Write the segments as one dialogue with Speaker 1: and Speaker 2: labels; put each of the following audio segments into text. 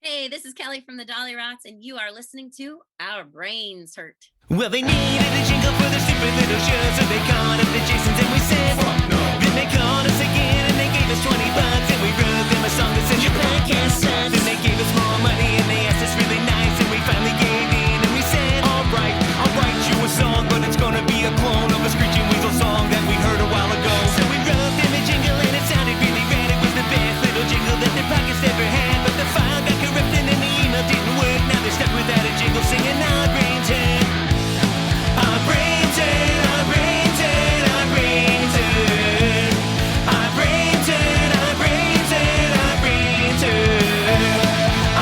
Speaker 1: Hey, this is Kelly from the Dolly Rots, and you are listening to Our Brains Hurt.
Speaker 2: Well, they needed a jingle for their stupid little show, so they called up the Jasons and we said, fuck no. Then they called us again and they gave us $20 and we wrote them a song that said, your podcast sucks. Then they gave us more money and they asked us really nice and we finally gave in and we said, all right, I'll write you a song, but it's gonna be a clone of a Screeching Weasel song that we heard a while ago. So we wrote them a jingle and it sounded really rad. It was the best little jingle that their podcast ever had, but the file got corrupted and the email didn't work. Now they're stuck without a jingle singing Our Brains Hurt. Our brains hurt, our brains hurt, our brains hurt. Our brains hurt, our brains hurt, our brains hurt.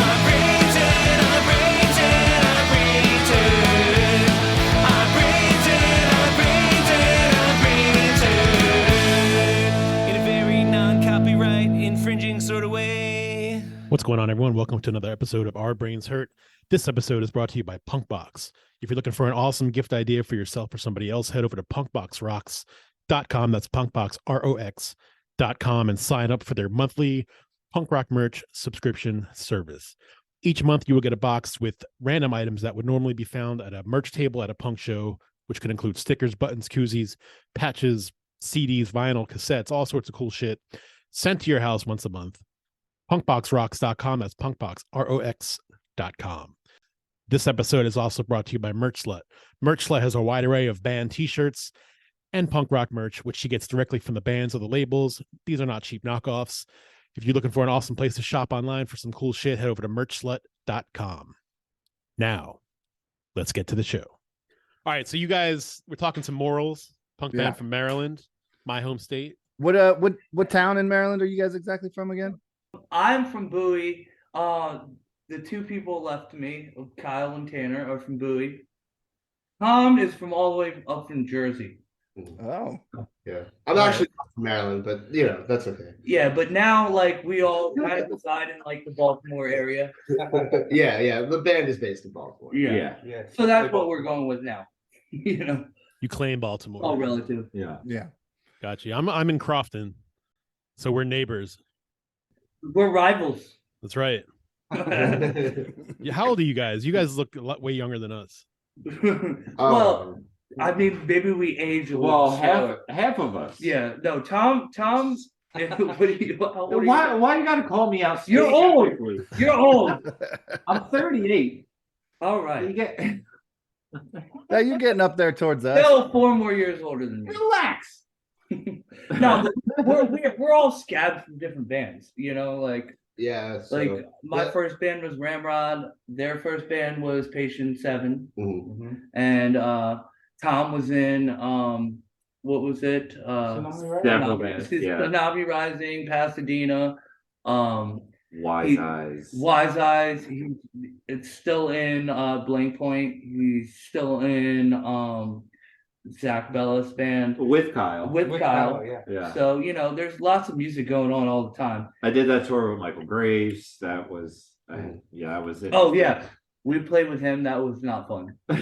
Speaker 2: Our brains hurt, our brains hurt, our brains hurt. Our brains hurt, our brains hurt, our brains hurt. In a very non-copyright infringing sort of way.
Speaker 3: What's going on, everyone? Welcome to another episode of Our Brains Hurt. This episode is brought to you by PunkBox. If you're looking for an awesome gift idea for yourself or somebody else, head over to punkboxrocks.com. That's punkboxrocks.com and sign up for their monthly punk rock merch subscription service. Each month, you will get a box with random items that would normally be found at a merch table at a punk show, which could include stickers, buttons, koozies, patches, CDs, vinyl, cassettes, all sorts of cool shit sent to your house once a month. Punkboxrocks.com. That's punkboxrocks.com. This episode is also brought to you by Merch Slut. Merch Slut has a wide array of band t-shirts and punk rock merch, which she gets directly from the bands or the labels. These are not cheap knockoffs. If you're looking for an awesome place to shop online for some cool shit, head over to merchslut.com. Now, let's get to the show. All right, so you guys, we're talking some Morals, punk band from Maryland, my home state.
Speaker 4: What town in Maryland are you guys exactly from again?
Speaker 5: I'm from Bowie. The two people left to me, Kyle and Tanner, are from Bowie. Tom is from all the way up from Jersey.
Speaker 4: Oh.
Speaker 6: Yeah. I'm actually not from Maryland, but that's okay.
Speaker 5: Yeah, but now we all kind of reside in the Baltimore area.
Speaker 6: Yeah. The band is based in Baltimore.
Speaker 5: Yeah. So that's what we're going with now.
Speaker 3: You claim Baltimore.
Speaker 5: All relative.
Speaker 4: Yeah.
Speaker 3: Gotcha. I'm in Crofton, so we're neighbors.
Speaker 5: We're rivals.
Speaker 3: That's right. How old are you guys? You guys look a lot way younger than us.
Speaker 5: Well, I mean, maybe we age a little.
Speaker 7: Well, half of us.
Speaker 5: Yeah. No, Tom's. What are you,
Speaker 7: why you gotta call me out?
Speaker 5: You're old. You're old.
Speaker 7: I'm 38.
Speaker 5: All right.
Speaker 7: You get.
Speaker 4: Yeah, you're getting up there towards us.
Speaker 5: Still 4 more years older than me.
Speaker 7: Relax.
Speaker 5: No, we're all scabs from different bands.
Speaker 6: Yeah.
Speaker 5: My first band was Ramrod. Their first band was Patient 7.
Speaker 6: Mm-hmm.
Speaker 5: And Tom was in what was it? Tsunami Rising, Pasadena.
Speaker 7: Wise Eyes.
Speaker 5: Wise Eyes. It's still in Blank Point. He's still in Zach Bella's band
Speaker 7: with Kyle.
Speaker 5: Yeah. So there's lots of music going on all the time.
Speaker 7: I did that tour with Michael Graves. That was I was it.
Speaker 5: Oh yeah, we played with him. That was not fun. I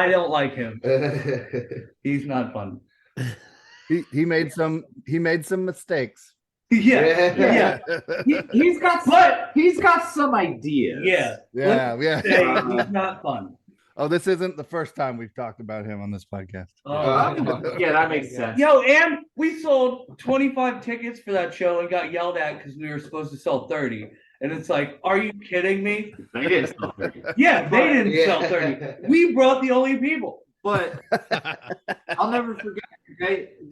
Speaker 5: don't like him. He's not fun.
Speaker 4: He made some mistakes.
Speaker 5: Yeah.
Speaker 7: He's got some ideas.
Speaker 5: Yeah. He's not fun.
Speaker 4: Oh, this isn't the first time we've talked about him on this podcast.
Speaker 7: Yeah, that makes sense.
Speaker 5: Yo, and we sold 25 tickets for that show and got yelled at because we were supposed to sell 30. And it's like, are you kidding me?
Speaker 7: They didn't sell 30.
Speaker 5: Yeah, they didn't sell 30. We brought the only people.
Speaker 7: But I'll never forget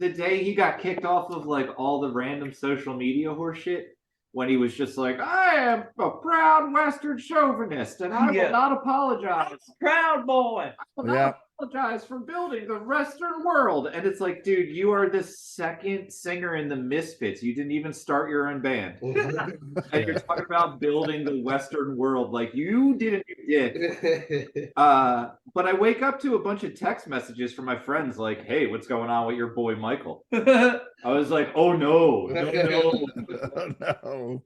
Speaker 7: the day he got kicked off of all the random social media horseshit. When he was just like, I am a proud Western chauvinist, and I will not apologize.
Speaker 5: Proud boy.
Speaker 7: I will not apologize for building the Western world. And it's like, dude, you are the second singer in the Misfits. You didn't even start your own band. And you're talking about building the Western world. You didn't. But I wake up to a bunch of text messages from my friends like, hey, what's going on with your boy Michael? I was like, oh no.
Speaker 4: Oh, no.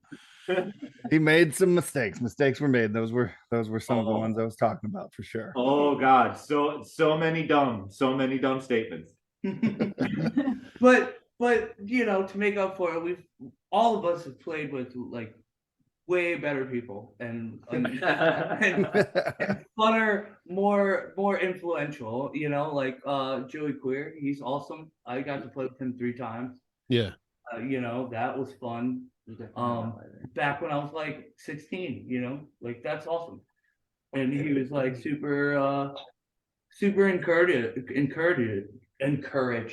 Speaker 4: He made some mistakes. Mistakes were made. Those were some of the ones I was talking about for sure.
Speaker 7: Oh God, so many dumb statements.
Speaker 5: But to make up for it, all of us have played with way better people and funner, more influential. You know, like Joey Queer. He's awesome. I got to play with him 3 times.
Speaker 3: Yeah.
Speaker 5: You know, that was fun. Back when I was like 16. You know, like that's awesome. And he was like super encourage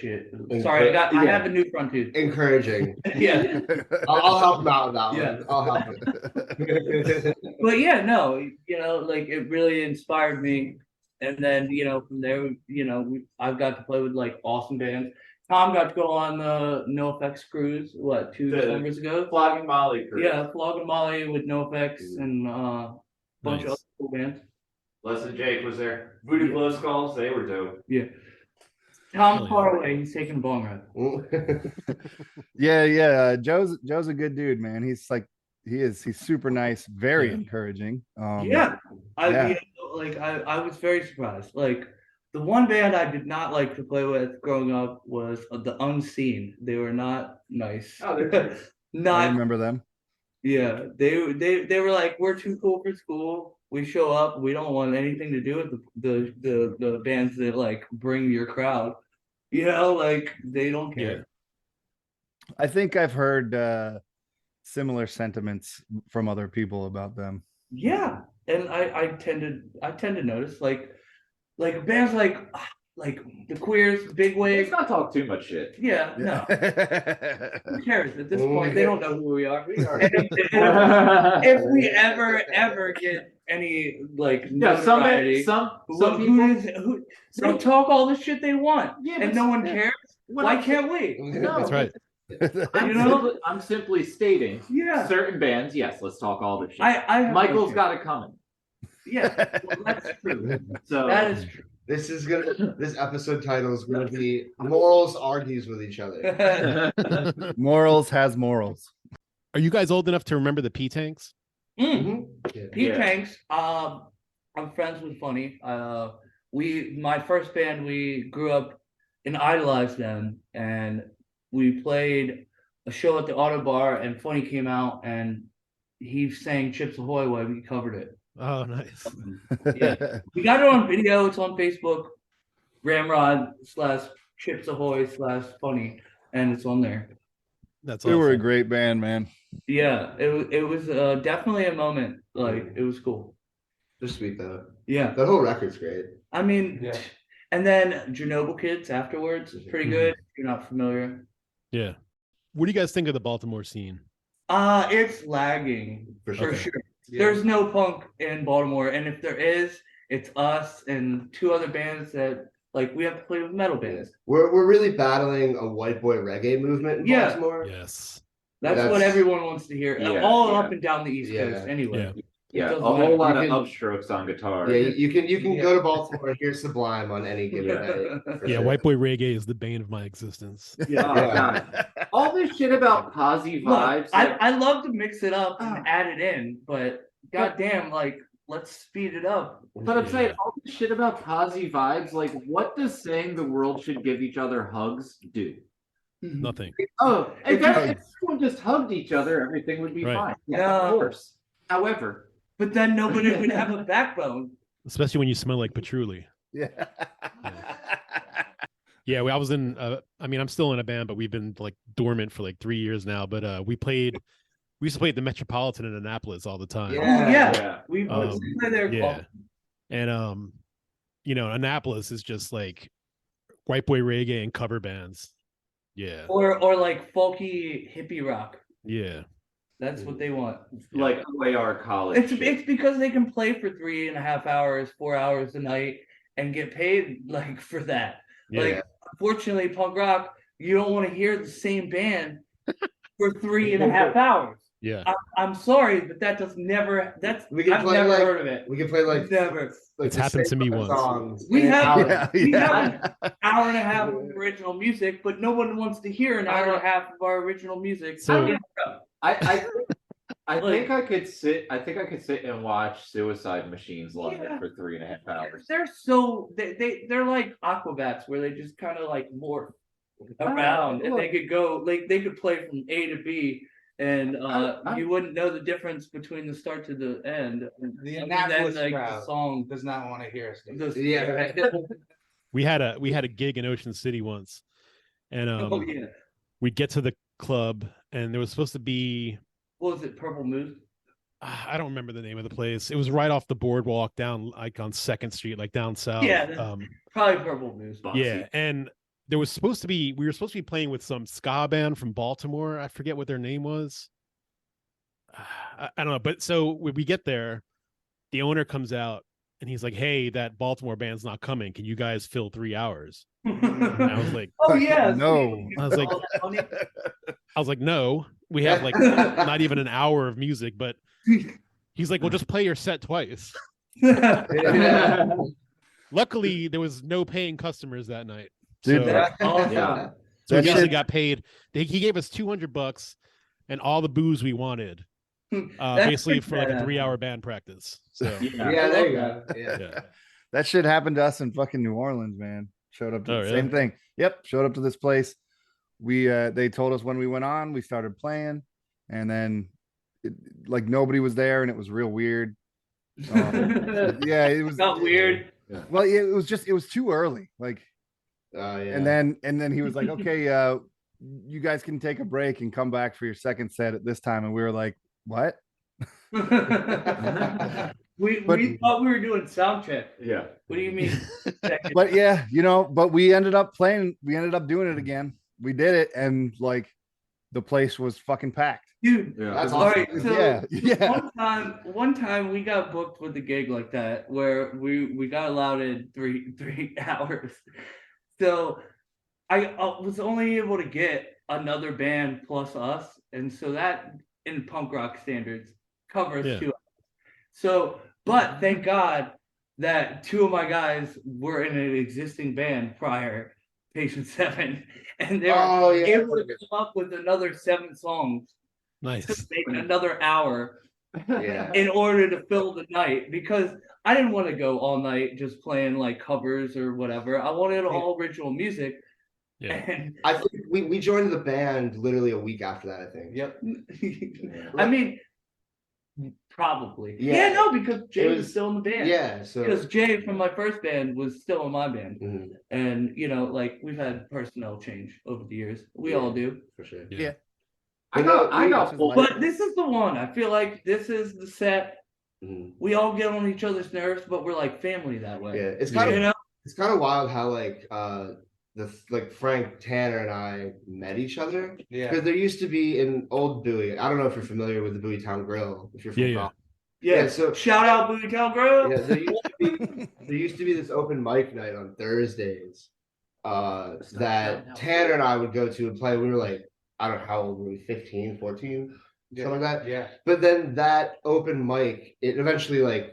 Speaker 5: it. Sorry, I have a new front tooth.
Speaker 6: Encouraging.
Speaker 5: Yeah.
Speaker 6: I'll help him out with that
Speaker 5: Yeah.
Speaker 6: one. I'll help him.
Speaker 5: But yeah, no, you know, like it really inspired me. And then, you know, from there, you know, I've got to play with like awesome bands. Tom got to go on the NoFX cruise, what, 2 summers ago?
Speaker 7: Flogging Molly cruise.
Speaker 5: Yeah, Flogging Molly with NoFX and a bunch of other cool bands.
Speaker 7: Blessed Jake was there. Voodoo Blow Skulls, they were dope.
Speaker 5: Yeah. Tom far away, he's taking a bong ride.
Speaker 4: Yeah. Joe's a good dude, man. He's super nice, very encouraging.
Speaker 5: Yeah. I was very surprised. Like the one band I did not like to play with growing up was the Unseen. They were not nice.
Speaker 7: Oh, they're
Speaker 4: I remember them.
Speaker 5: Yeah, they were like, we're too cool for school. We show up. We don't want anything to do with the bands that like bring your crowd. You know, like they don't care.
Speaker 4: I think I've heard similar sentiments from other people about them.
Speaker 5: Yeah, and I tend to notice like bands like the Queers, Big Wig.
Speaker 7: Let's not talk too much shit.
Speaker 5: Yeah, no. Who cares at this point? They don't know who we are. If we ever get any like notoriety,
Speaker 7: some
Speaker 5: who they talk all the shit they want, and no one cares. Why can't we?
Speaker 7: No,
Speaker 3: That's right.
Speaker 7: I'm simply stating.
Speaker 5: Yeah.
Speaker 7: Certain bands, yes, let's talk all the shit.
Speaker 5: Michael's
Speaker 7: got it coming.
Speaker 5: Yeah, well, that's true.
Speaker 7: So
Speaker 5: that is true.
Speaker 6: This episode title is gonna be Morals Argues with Each Other.
Speaker 4: Morals has morals.
Speaker 3: Are you guys old enough to remember the P tanks?
Speaker 5: Pete Tanks. I'm friends with Funny. My first band, we grew up and idolized them, and we played a show at the Auto Bar, and Funny came out and he sang Chips Ahoy while we covered it.
Speaker 3: Oh, nice.
Speaker 5: Yeah, we got it on video. It's on Facebook. Ramrod/Chips Ahoy/Funny, and it's on there.
Speaker 3: That's
Speaker 4: They
Speaker 3: awesome.
Speaker 4: were a great band, man.
Speaker 5: Yeah, it was definitely a moment. Like it was cool.
Speaker 6: They're sweet though.
Speaker 5: Yeah,
Speaker 6: The whole record's great.
Speaker 5: I mean, and then Chernobyl Kids afterwards is pretty good. If you're not familiar.
Speaker 3: Yeah. What do you guys think of the Baltimore scene?
Speaker 5: It's lagging for
Speaker 3: sure.
Speaker 5: sure.
Speaker 6: Yeah.
Speaker 5: There's no punk in Baltimore, and if there is, it's us and 2 other bands that like we have to play with metal bands.
Speaker 6: We're really battling a white boy reggae movement in Baltimore.
Speaker 3: Yes.
Speaker 5: That's what everyone wants to hear.
Speaker 7: Yeah,
Speaker 5: all
Speaker 7: yeah.
Speaker 5: up and down the East Coast, anyway.
Speaker 7: Yeah, a
Speaker 5: doesn't
Speaker 7: whole
Speaker 5: matter.
Speaker 7: lot
Speaker 6: You
Speaker 7: of
Speaker 6: can-
Speaker 7: upstrokes on guitar.
Speaker 6: Yeah, you can go to Baltimore and hear Sublime on any given night. for
Speaker 3: Yeah,
Speaker 6: sure.
Speaker 3: White Boy Reggae is the bane of my existence.
Speaker 7: Oh,
Speaker 5: Yeah.
Speaker 7: God. All this shit about posy
Speaker 5: Look,
Speaker 7: vibes.
Speaker 5: I love to mix it up and add it in, but goddamn, like let's speed it up.
Speaker 7: But I'm saying all this shit about posy vibes, like what does saying the world should give each other hugs do?
Speaker 3: Nothing.
Speaker 7: Oh, if everyone just hugged each other, everything would be
Speaker 3: Right.
Speaker 7: fine.
Speaker 5: No.
Speaker 7: Yeah, of course. However,
Speaker 5: But then nobody would have a backbone.
Speaker 3: Especially when you smell like patchouli.
Speaker 4: Yeah.
Speaker 3: Yeah, I was in I'm still in a band, but we've been like dormant for like 3 years now. But we used to play at the Metropolitan in Annapolis all the time.
Speaker 5: Yeah. We
Speaker 3: Um,
Speaker 5: play there.
Speaker 3: Yeah. And Annapolis is just like White Boy Reggae and cover bands. Yeah.
Speaker 5: Or like folky hippie rock.
Speaker 3: Yeah.
Speaker 5: That's what they want.
Speaker 7: like OAR college.
Speaker 5: It's because they can play for 3.5 hours, 4 hours a night, and get paid like for that.
Speaker 3: Yeah.
Speaker 5: Like, unfortunately, punk rock, you don't want to hear the same band for 3.5 hours.
Speaker 3: Yeah.
Speaker 5: I'm sorry, but that does never.
Speaker 6: We can
Speaker 5: I've
Speaker 6: play
Speaker 5: never
Speaker 6: like-
Speaker 5: heard of it.
Speaker 6: We can play like
Speaker 5: Never.
Speaker 6: like
Speaker 3: It's
Speaker 6: the
Speaker 3: happened to
Speaker 6: same
Speaker 3: me once.
Speaker 6: songs
Speaker 5: We
Speaker 6: in an
Speaker 5: have-
Speaker 6: hour.
Speaker 5: We have an hour and a half of original music, but no one wants to hear an hour and a half of our original music.
Speaker 3: So-
Speaker 7: I think I could sit and watch Suicide Machines London for 3.5 hours.
Speaker 5: They're so they're like Aquabats, where they just kind of like morph around, and they could go like they could play from A to B and you wouldn't know the difference between the start to the end.
Speaker 8: The
Speaker 5: And
Speaker 8: Annapolis
Speaker 5: then, like,
Speaker 8: crowd
Speaker 5: the song.
Speaker 8: does not want to hear us.
Speaker 5: Yeah, right.
Speaker 3: We had a gig in Ocean City once, and
Speaker 5: Oh yeah.
Speaker 3: we get to the club, and there was supposed to be,
Speaker 5: What was it? Purple Moose.
Speaker 3: I don't remember the name of the place. It was right off the boardwalk down like on 2nd Street, like down south.
Speaker 5: Yeah, probably Purple Moose.
Speaker 3: Yeah, and we were supposed to be playing with some ska band from Baltimore. I forget what their name was. I don't know, but so when we get there, the owner comes out and he's like, "Hey, that Baltimore band's not coming. Can you guys fill 3 hours?" And I was like,
Speaker 5: "Oh yeah,
Speaker 4: no."
Speaker 3: I was like, "No, we have like not even an hour of music." But he's like, "Well, just play your set twice." Luckily, there was no paying customers that night.
Speaker 4: Dude,
Speaker 3: so,
Speaker 4: that-
Speaker 3: yeah. So
Speaker 4: that
Speaker 3: we basically
Speaker 4: shit-
Speaker 3: got paid. He gave us $200 and all the booze we wanted, basically for like a 3-hour band practice. So
Speaker 6: Yeah, there you go. Yeah.
Speaker 4: That shit happened to us in fucking New Orleans, man. Showed up to
Speaker 3: Oh,
Speaker 4: the
Speaker 3: really?
Speaker 4: same thing. Yep, showed up to this place. We they told us when we went on, we started playing, and then like nobody was there, and it was real weird. Yeah, it was
Speaker 5: not weird.
Speaker 6: Yeah.
Speaker 4: Well, it was too early. Like,
Speaker 6: Yeah.
Speaker 4: and then he was like, "Okay, you guys can take a break and come back for your second set at this time." And we were like, "What?"
Speaker 5: we thought we were doing sound check.
Speaker 6: Yeah.
Speaker 5: What do you mean?
Speaker 4: But yeah, but we ended up playing. We ended up doing it again. We did it, and like the place was fucking packed.
Speaker 5: Dude,
Speaker 6: Yeah.
Speaker 4: That's
Speaker 5: all right. So
Speaker 4: yeah.
Speaker 5: one time we got booked with a gig like that where we got allowed in three hours. So I was only able to get another band plus us, and so that in punk rock standards covers 2 hours. So, but thank God that 2 of my guys were in an existing band prior, Patient 7, and they were able to come up with another 7 songs.
Speaker 3: Nice.
Speaker 5: To make another hour
Speaker 6: Yeah.
Speaker 5: in order to fill the night, because I didn't want to go all night just playing like covers or whatever. I wanted all original music.
Speaker 3: Yeah.
Speaker 5: And
Speaker 6: I think we joined the band literally a week after that, I think.
Speaker 5: yep. I mean, probably.
Speaker 6: Yeah.
Speaker 5: Yeah, no, because Jay was
Speaker 6: was-
Speaker 5: still in the band.
Speaker 6: Yeah. So
Speaker 5: Because Jay from my first band was still in my band.
Speaker 6: Mhm,
Speaker 5: And, like we've had personnel change over the years. We all do.
Speaker 6: for sure.
Speaker 3: Yeah.
Speaker 7: I got full.
Speaker 5: But this is the one. I feel like this is the set.
Speaker 6: Mhm.
Speaker 5: We all get on each other's nerves, but we're like family that way.
Speaker 6: Yeah. It's kind
Speaker 5: You
Speaker 6: of
Speaker 5: know?
Speaker 6: it's kind of wild how Frank Tanner and I met each other.
Speaker 8: Yeah.
Speaker 6: Because there used to be in Old Bowie. I don't know if you're familiar with the Bowie Town Grill. If you're from
Speaker 3: Yeah, yeah.
Speaker 6: Bronx.
Speaker 5: Yeah.
Speaker 6: So
Speaker 5: Shout out Booty Town Grove.
Speaker 6: yeah, there used to be this open mic night on Thursdays that Tanner and I would go to and play. We were like, I don't know how old were we, 15, 14, something like that.
Speaker 8: Yeah.
Speaker 6: But then that open mic, it eventually went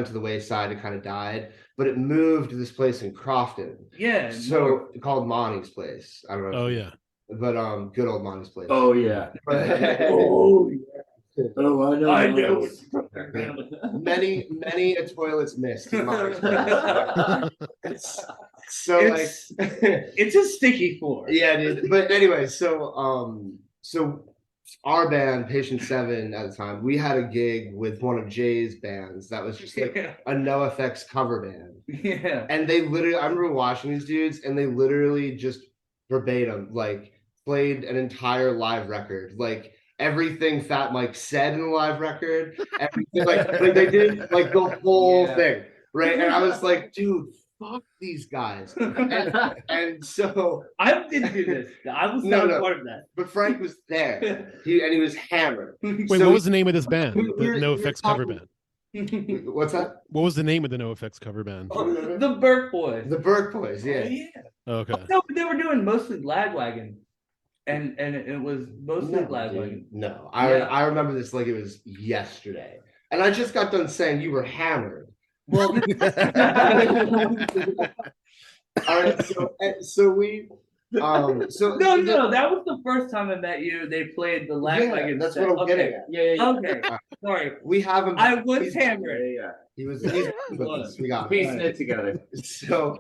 Speaker 6: to the wayside. It kind of died, but it moved to this place in Crofton.
Speaker 5: Yeah.
Speaker 6: So called Monty's Place. I don't know.
Speaker 3: Oh yeah.
Speaker 6: But good old Monty's Place.
Speaker 7: Oh yeah.
Speaker 5: Oh,
Speaker 7: Oh, I know.
Speaker 5: I know.
Speaker 6: Many a toilet's missed in Monty's Place. So
Speaker 5: It's it's a sticky floor.
Speaker 6: yeah, dude. But anyway, so our band, Patient 7 at the time, we had a gig with one of Jay's bands that was just like a NoFX cover band.
Speaker 5: Yeah.
Speaker 6: And they literally, I remember watching these dudes, and they literally just verbatim like played an entire live record, like everything Fat Mike said in the live record, everything like they did like the whole thing, right? And I was like, dude, fuck these guys. And so
Speaker 5: I didn't do this. I was not a part of that.
Speaker 6: but Frank was there. He was hammered.
Speaker 3: Wait,
Speaker 6: So
Speaker 3: what was the name of this band?
Speaker 6: we
Speaker 3: The
Speaker 6: were-
Speaker 3: No
Speaker 6: we were
Speaker 3: Effects cover
Speaker 6: talking-
Speaker 3: band.
Speaker 6: What's that?
Speaker 3: What was the name of the No Effects cover band?
Speaker 5: The Burke Boys.
Speaker 6: The Burke Boys, yeah.
Speaker 5: Oh, yeah.
Speaker 3: Okay.
Speaker 5: No, but they were doing mostly Lagwagon. And it was mostly Lagwagon.
Speaker 6: No,
Speaker 5: Yeah.
Speaker 6: I remember this like it was yesterday. And I just got done saying you were hammered.
Speaker 5: Well,
Speaker 6: All right, so we so
Speaker 5: no, that was the first time I met you. They played the Lagwagon.
Speaker 6: that's
Speaker 5: set.
Speaker 6: what I'm
Speaker 5: Okay.
Speaker 6: getting at.
Speaker 7: Yeah.
Speaker 5: Okay. Sorry.
Speaker 6: We have him.
Speaker 5: I was
Speaker 6: he's-
Speaker 5: hammered.
Speaker 7: Yeah.
Speaker 6: He's with us. We got him.
Speaker 7: Piecing it together.
Speaker 6: So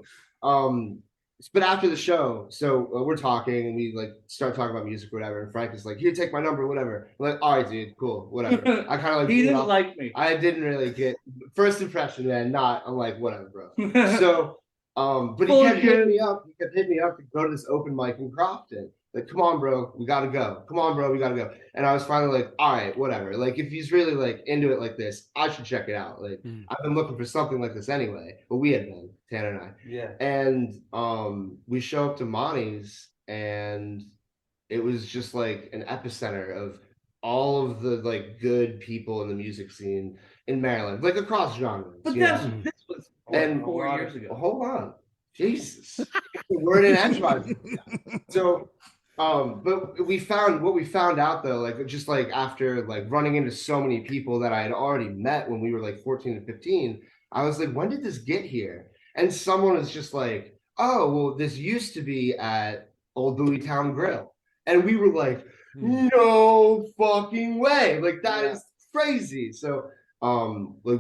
Speaker 6: but after the show, so we're talking and we like start talking about music or whatever. And Frank is like, "Here, take my number, whatever." I'm like, "All right, dude, cool, whatever." I kind of like
Speaker 5: he didn't like me.
Speaker 6: I didn't really get first impression, man. I'm like, whatever, bro. So, but he kept hitting me up. He kept hitting me up to go to this open mic in Crofton. Like, come on, bro, we gotta go. Come on, bro, we gotta go. And I was finally like, all right, whatever. Like, if he's really like into it like this, I should check it out. Like, I've been looking for something like this anyway. But we had been, Tanner and I.
Speaker 7: Yeah.
Speaker 6: And we show up to Monty's, and it was just like an epicenter of all of the like good people in the music scene in Maryland, like across genres.
Speaker 5: But this was
Speaker 6: and
Speaker 5: 4 years ago.
Speaker 6: Hold on, Jesus, we're in enterprise. So, but we found out though, like just like after like running into so many people that I had already met when we were like 14 and 15, I was like, when did this get here? And someone was just like, oh, well, this used to be at Old Bowie Town Grill. And we were like, no fucking way. Like, that is crazy. So, like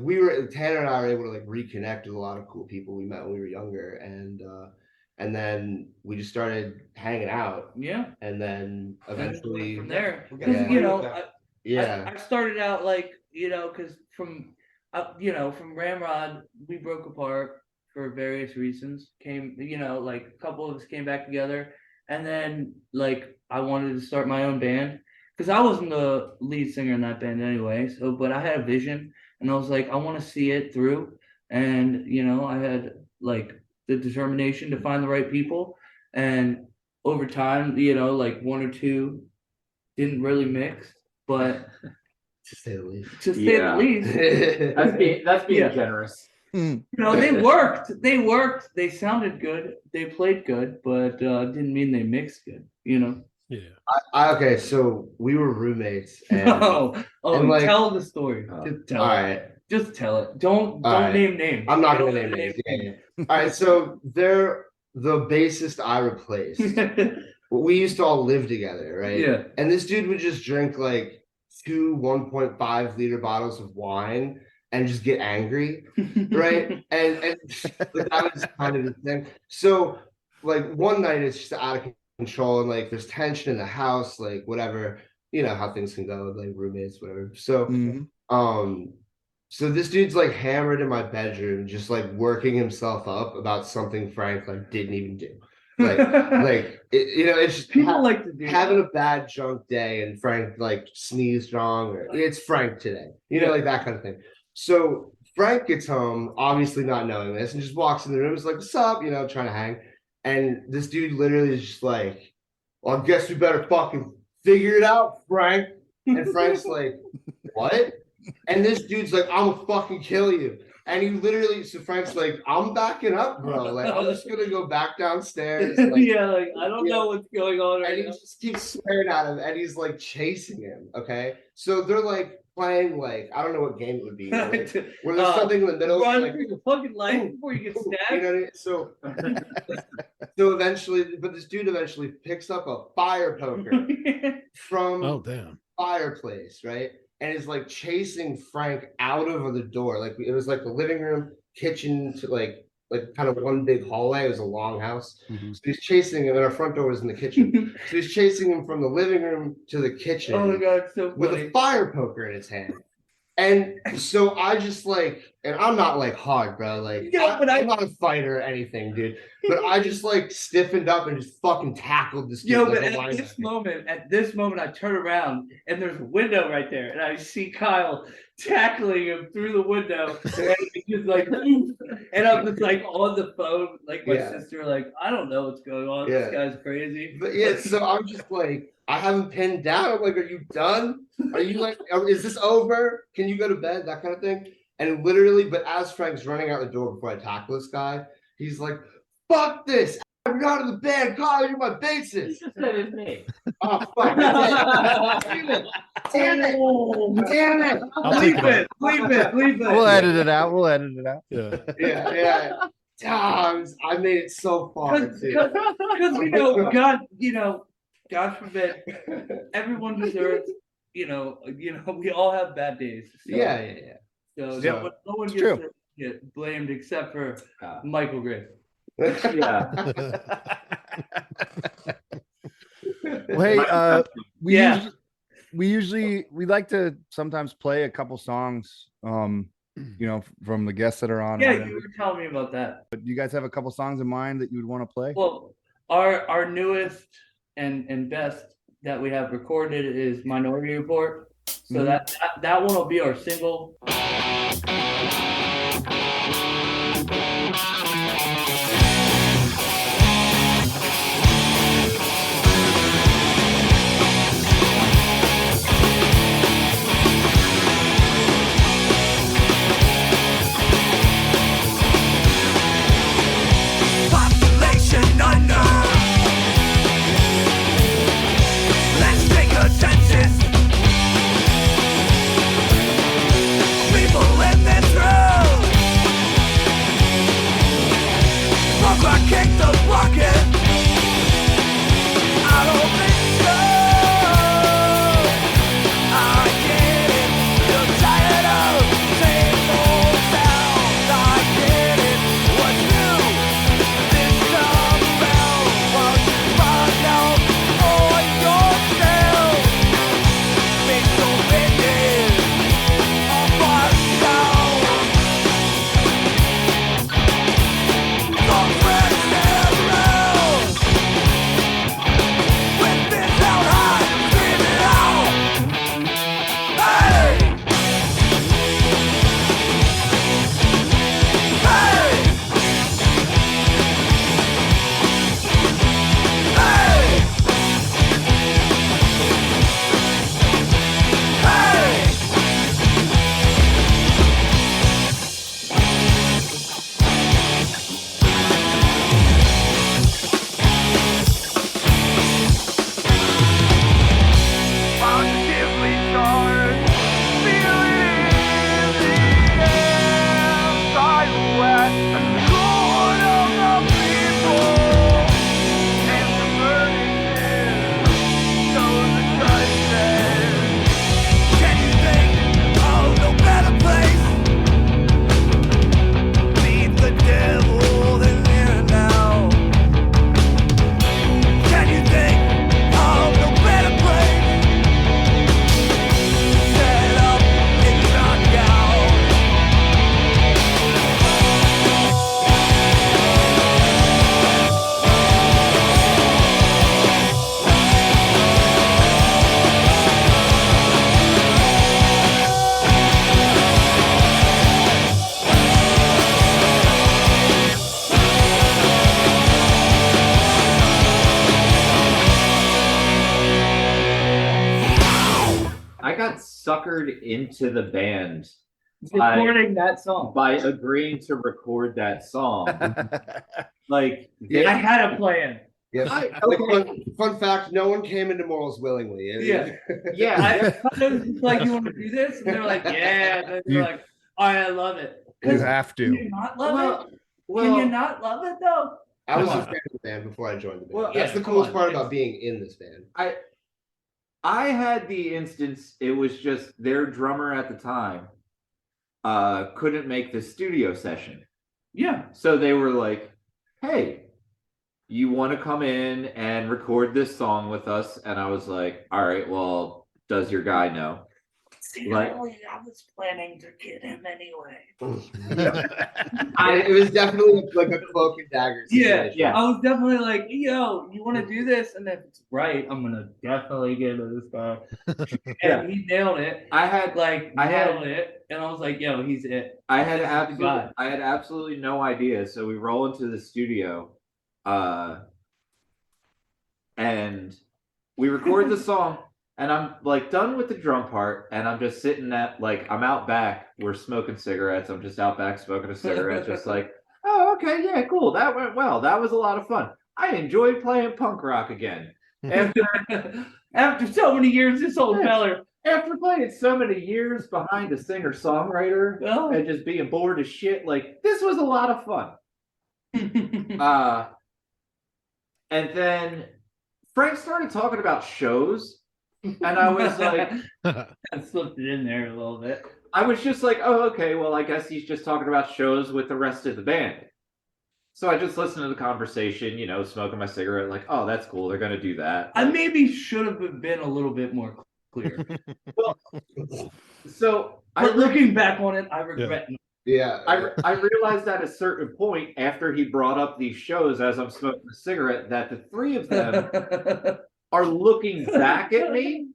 Speaker 6: Tanner and I were able to like reconnect with a lot of cool people we met when we were younger. And then we just started hanging out.
Speaker 5: Yeah.
Speaker 6: And then eventually
Speaker 5: from there,
Speaker 6: yeah.
Speaker 5: you know, I started out like, you know, because from Ramrod, we broke apart for various reasons. You know, like a couple of us came back together, and then like I wanted to start my own band because I wasn't the lead singer in that band anyway. So, but I had a vision, and I was like, I want to see it through, and you know, I had like the determination to find the right people, and over time, you know, like one or two didn't really mix, but
Speaker 6: to say the least.
Speaker 7: That's being generous.
Speaker 5: You know, they worked. They sounded good. They played good, but didn't mean they mixed good. You know.
Speaker 3: Yeah.
Speaker 6: Okay, so we were roommates. And,
Speaker 5: and like, tell the story. Just tell
Speaker 6: all
Speaker 5: it.
Speaker 6: Right.
Speaker 5: Just tell it. Don't name names.
Speaker 6: I'm not gonna name names. Yeah. All right, so they're the bassist I replaced. We used to all live together, right?
Speaker 5: Yeah. And
Speaker 6: this dude would just drink like 2 1.5 liter bottles of wine and just get angry, right? and that was kind of the thing. So like one night it's just out of control and like there's tension in the house, like whatever, you know how things can go, like roommates, whatever. So so this dude's like hammered in my bedroom, just like working himself up about something Frank like didn't even do. Like you know, it's just
Speaker 5: people like to do
Speaker 6: having a bad drunk day and Frank like sneezed wrong, or it's Frank today, you know, like that kind of thing. So Frank gets home, obviously not knowing this, and just walks in the room. Is like, "What's up?" You know, trying to hang. And this dude literally is just like, "Well, I guess we better fucking figure it out, Frank." And Frank's like, "What?" And this dude's like, "I'm gonna fucking kill you." And he literally, so Frank's like, "I'm backing up, bro. Like, I'm just gonna go back downstairs." Like,
Speaker 5: yeah, like I don't know what's going on right
Speaker 6: now. And he just keeps swearing at him, and he's like chasing him. Okay, so they're like playing like I don't know what game it would be. Like, where there's something in the middle.
Speaker 5: Run
Speaker 6: like,
Speaker 5: for your fucking life before you get stabbed.
Speaker 6: You know what I mean? So eventually, but this dude eventually picks up a fire poker from fireplace, right? And is like chasing Frank out of the door. Like it was like the living room, kitchen to like kind of one big hallway. It was a long house. So he's chasing him, and our front door was in the kitchen. So he's chasing him from the living room to the kitchen.
Speaker 5: Oh my god, so funny.
Speaker 6: With a fire poker in his hand. And so I just like, and I'm not like hard, bro. Like, I'm not a fighter or anything, dude. But I just like stiffened up and just fucking tackled this dude.
Speaker 5: Yo,
Speaker 6: like
Speaker 5: but at this moment, I turn around and there's a window right there, and I see Kyle tackling him through the window, and he's just like, and I'm just like on the phone, like my sister, like, I don't know what's going on. This guy's crazy.
Speaker 6: But so I'm just like, I haven't pinned down. I'm like, are you done? Are you like, is this over? Can you go to bed? That kind of thing. And literally, but as Frank's running out the door before I tackle this guy, he's like, fuck this. I'm out of the band. Kyle, you're my bassist.
Speaker 7: He just said his name.
Speaker 6: Oh, fuck. Damn it. Damn it.
Speaker 5: Bleep it.
Speaker 4: We'll edit it out.
Speaker 6: Yeah. I made it so far.
Speaker 5: Because God forbid, everyone deserves, we all have bad days. So,
Speaker 6: yeah.
Speaker 5: So no one gets to get blamed except for Michael Gray.
Speaker 6: Yeah.
Speaker 4: Well, hey,
Speaker 5: Yeah.
Speaker 4: we like to sometimes play a couple songs, from the guests that are on.
Speaker 5: Yeah, you were telling me about that.
Speaker 4: But do you guys have a couple songs in mind that you would want to play?
Speaker 5: Well, our newest and best that we have recorded is Minority Report. So that one will be our single.
Speaker 2: Population unknown. Let's take a census. People in this room. Punk rock kick the bucket. I don't think so. I get it. You're tired of same old sound. I get it. What's new? This time around, won't you find out for yourself? Make so offended of our sound. Some friends stand around with this out high, scream it out. Hey! Hey! Hey! Hey! Positively charged, feeling in the air, silhouette, corn of the people, and the burning so the judge says, can you think of no better place? Meet the devil that's here now. Can you think of no better place? Set up and knock out.
Speaker 7: I got suckered into the band
Speaker 5: Recording that song.
Speaker 7: by agreeing to record that song. Like,
Speaker 5: I had a plan.
Speaker 6: Yes. Fun fact: no one came into morals willingly.
Speaker 5: Yeah.
Speaker 7: yeah,
Speaker 5: It was just like, you want to do this? And they're like, yeah. And then you're like, all right, I love it.
Speaker 4: You have
Speaker 5: Can
Speaker 4: to.
Speaker 5: you not love it?
Speaker 7: well,
Speaker 5: Can you not love it though?
Speaker 6: I was
Speaker 7: Come
Speaker 6: a
Speaker 7: on.
Speaker 6: fan of the band before I joined the band.
Speaker 7: Well,
Speaker 6: That's
Speaker 7: yeah,
Speaker 6: the
Speaker 7: come
Speaker 6: coolest
Speaker 7: on.
Speaker 6: part about being in this band.
Speaker 7: I had the instance, it was just their drummer at the time couldn't make the studio session.
Speaker 5: Yeah.
Speaker 7: So they were like, hey, you want to come in and record this song with us? And I was like, all right, well, does your guy know?
Speaker 5: See,
Speaker 7: Like-
Speaker 5: I was planning to get him anyway.
Speaker 6: It was definitely like a cloak and dagger situation.
Speaker 5: Yeah. I was definitely like, yo, you want to do this? And if it's right, I'm gonna definitely get to this guy. And he nailed it.
Speaker 7: I had
Speaker 5: Nailed it. And I was like, yo, he's it.
Speaker 7: I had
Speaker 5: God.
Speaker 7: absolutely no idea. So we roll into the studio, and we record the song. And I'm like done with the drum part, and I'm just sitting at I'm out back. We're smoking cigarettes. I'm just out back smoking a cigarette, just like, oh, okay, yeah, cool. That went well. That was a lot of fun. I enjoyed playing punk rock again.
Speaker 5: After so many years, this old feller.
Speaker 7: After playing so many years behind a singer-songwriter and just being bored as shit, like this was a lot of fun. And then Frank started talking about shows. And I was like,
Speaker 5: I slipped it in there a little bit.
Speaker 7: I was just like, oh, okay, well, I guess he's just talking about shows with the rest of the band. So I just listened to the conversation, smoking my cigarette, like, oh, that's cool. They're gonna do that.
Speaker 5: I maybe should have been a little bit more clear.
Speaker 7: So
Speaker 5: looking back on it, I regret.
Speaker 6: Yeah.
Speaker 7: I realized at a certain point after he brought up these shows as I'm smoking a cigarette that the three of them are looking back at me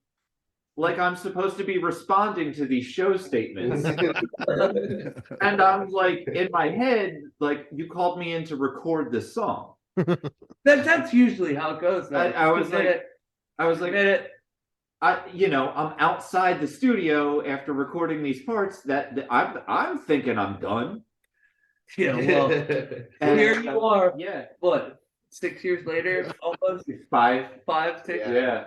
Speaker 7: like I'm supposed to be responding to these show statements. And I'm like, in my head, like, you called me in to record this song.
Speaker 5: That's usually how it goes.
Speaker 7: I was like, I'm outside the studio after recording these parts that I'm thinking I'm done.
Speaker 5: Yeah, well,
Speaker 7: And
Speaker 5: here you are.
Speaker 7: Yeah.
Speaker 5: What? 6 years later, almost
Speaker 7: 5,
Speaker 5: 6.
Speaker 7: Yeah.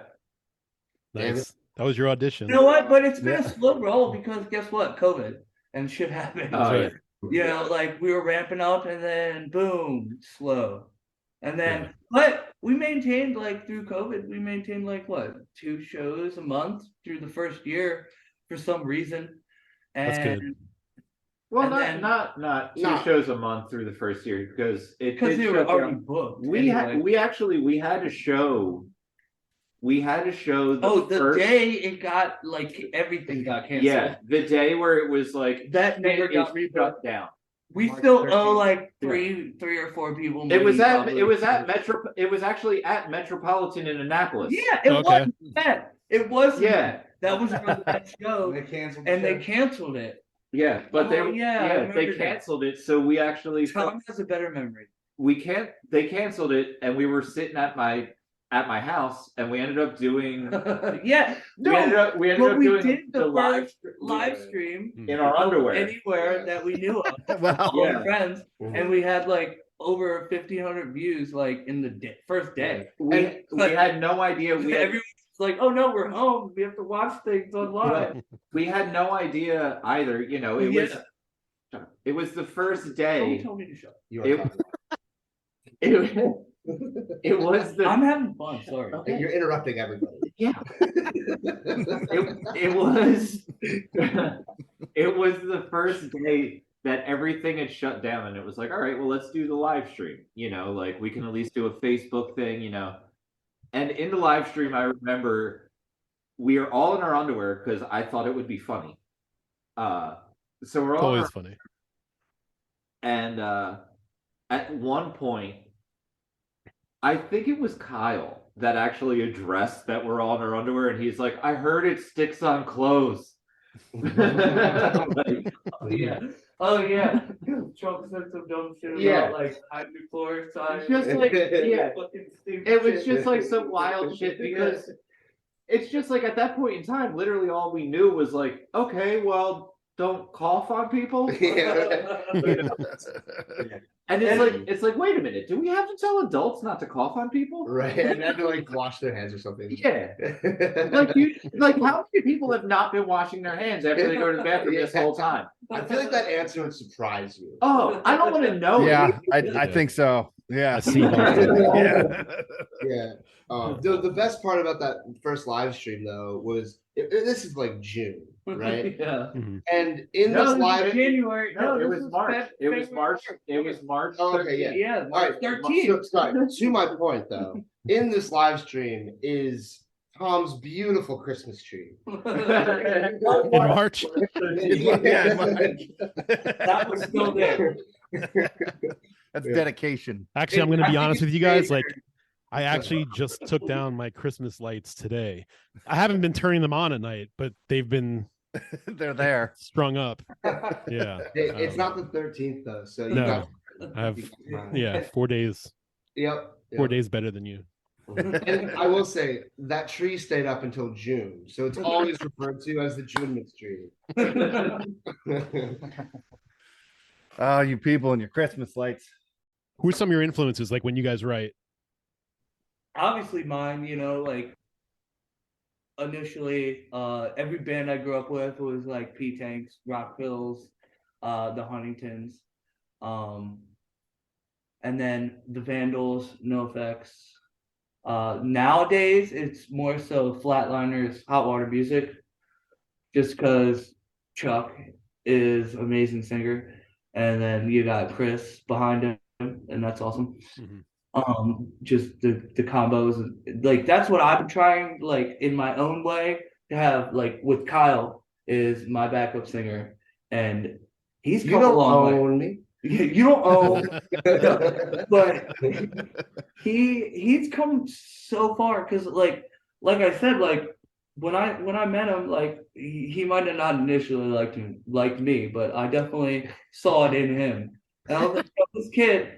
Speaker 3: Nice. That was your audition.
Speaker 5: You know what? But it's been a slow roll because guess what? COVID and shit happened.
Speaker 7: Oh, yeah.
Speaker 5: You know, like we were ramping up and then boom, slow. And then, but we maintained like through COVID, we maintained like what, 2 shows a month through the first year for some reason. And
Speaker 3: That's good.
Speaker 7: Well,
Speaker 5: and
Speaker 7: not 2 shows a month through the first year because
Speaker 5: they
Speaker 7: did
Speaker 5: were
Speaker 7: shut
Speaker 5: already
Speaker 7: down.
Speaker 5: booked.
Speaker 7: We
Speaker 5: anyway.
Speaker 7: had a show. We had a show.
Speaker 5: The day it got like everything got canceled.
Speaker 7: Yeah, the day where it was like
Speaker 5: that never got
Speaker 7: shut down.
Speaker 5: We
Speaker 7: March
Speaker 5: still
Speaker 7: 13th.
Speaker 5: owe like three or four people.
Speaker 7: It was actually at Metropolitan in Annapolis.
Speaker 5: Yeah, it was that. It was that was for that show.
Speaker 4: They canceled.
Speaker 5: They canceled it.
Speaker 7: Yeah, but they canceled it. So we actually
Speaker 5: Tom has a better memory.
Speaker 7: They canceled it, and we were sitting at my house, and we ended up doing.
Speaker 5: We ended up doing the live stream
Speaker 7: in our underwear
Speaker 5: anywhere that we knew of.
Speaker 3: Wow.
Speaker 5: All our friends, and we had like over 1,500 views like in the first day.
Speaker 7: We had no idea.
Speaker 5: Everyone's like, "Oh no, we're home. We have to watch things online."
Speaker 7: We had no idea either. It was the first day.
Speaker 5: Don't tell me to shut up.
Speaker 7: It was the.
Speaker 5: I'm having fun. Sorry,
Speaker 6: You're interrupting everybody.
Speaker 7: Yeah. it was. It was the first day that everything had shut down, and it was like, all right, well, let's do the live stream. Like we can at least do a Facebook thing. And in the live stream, I remember we are all in our underwear because I thought it would be funny. So we're all
Speaker 3: always funny.
Speaker 7: And at one point, I think it was Kyle that actually addressed that we're all in our underwear, and he's like, "I heard it sticks on clothes."
Speaker 5: Oh yeah. Trump said some dumb shit about like hydrochloride.
Speaker 7: Just like it was just like some wild shit because it's just like at that point in time, literally all we knew was like, okay, well, don't cough on people. And it's like, wait a minute, do we have to tell adults not to cough on people?
Speaker 6: Right, and then to like wash their hands or something.
Speaker 7: Yeah. How many people have not been washing their hands after they go to the bathroom this whole time?
Speaker 6: I feel like that answer would surprise you.
Speaker 7: Oh, I don't want to know.
Speaker 4: Yeah, I think so. Yeah.
Speaker 6: Yeah. The best part about that first live stream though was this is like June, right?
Speaker 5: Yeah.
Speaker 6: And in this live
Speaker 5: January.
Speaker 7: No, it was March. It was March. It was March.
Speaker 6: Oh, okay, yeah.
Speaker 5: Yeah,
Speaker 6: All right.
Speaker 5: 13th.
Speaker 6: So, to my point though, in this live stream is Tom's beautiful Christmas tree.
Speaker 3: In March.
Speaker 5: That was still there.
Speaker 4: That's dedication.
Speaker 3: Actually, I'm going to be honest with you guys. Like, I actually just took down my Christmas lights today. I haven't been turning them on at night, but they've been
Speaker 4: They're there.
Speaker 3: strung up. Yeah.
Speaker 6: It's not the 13th though, so you
Speaker 3: No.
Speaker 6: got.
Speaker 3: I have 4 days.
Speaker 6: Yep.
Speaker 3: 4 days better than you.
Speaker 6: And I will say that tree stayed up until June, so it's always referred to as the June mix tree.
Speaker 4: Oh, you people and your Christmas lights.
Speaker 3: Who are some of your influences? Like when you guys write?
Speaker 5: Obviously mine, like initially every band I grew up with was like P-Tanks, Rock Pills, the Huntingtons, and then the Vandals, NoFX. Nowadays it's more so Flatliners, Hot Water Music, just because Chuck is an amazing singer, and then you got Chris behind him and that's awesome.
Speaker 3: Mhm.
Speaker 5: Just the combos, like that's what I've been trying, like in my own way, to have like with Kyle is my backup singer, and he's
Speaker 6: You
Speaker 5: come a
Speaker 6: don't
Speaker 5: long way.
Speaker 6: own me.
Speaker 5: You don't own, but he's come so far because like I said, like when I met him, like he might have not initially liked me, but I definitely saw it in him. And I was like, "Yo, this kid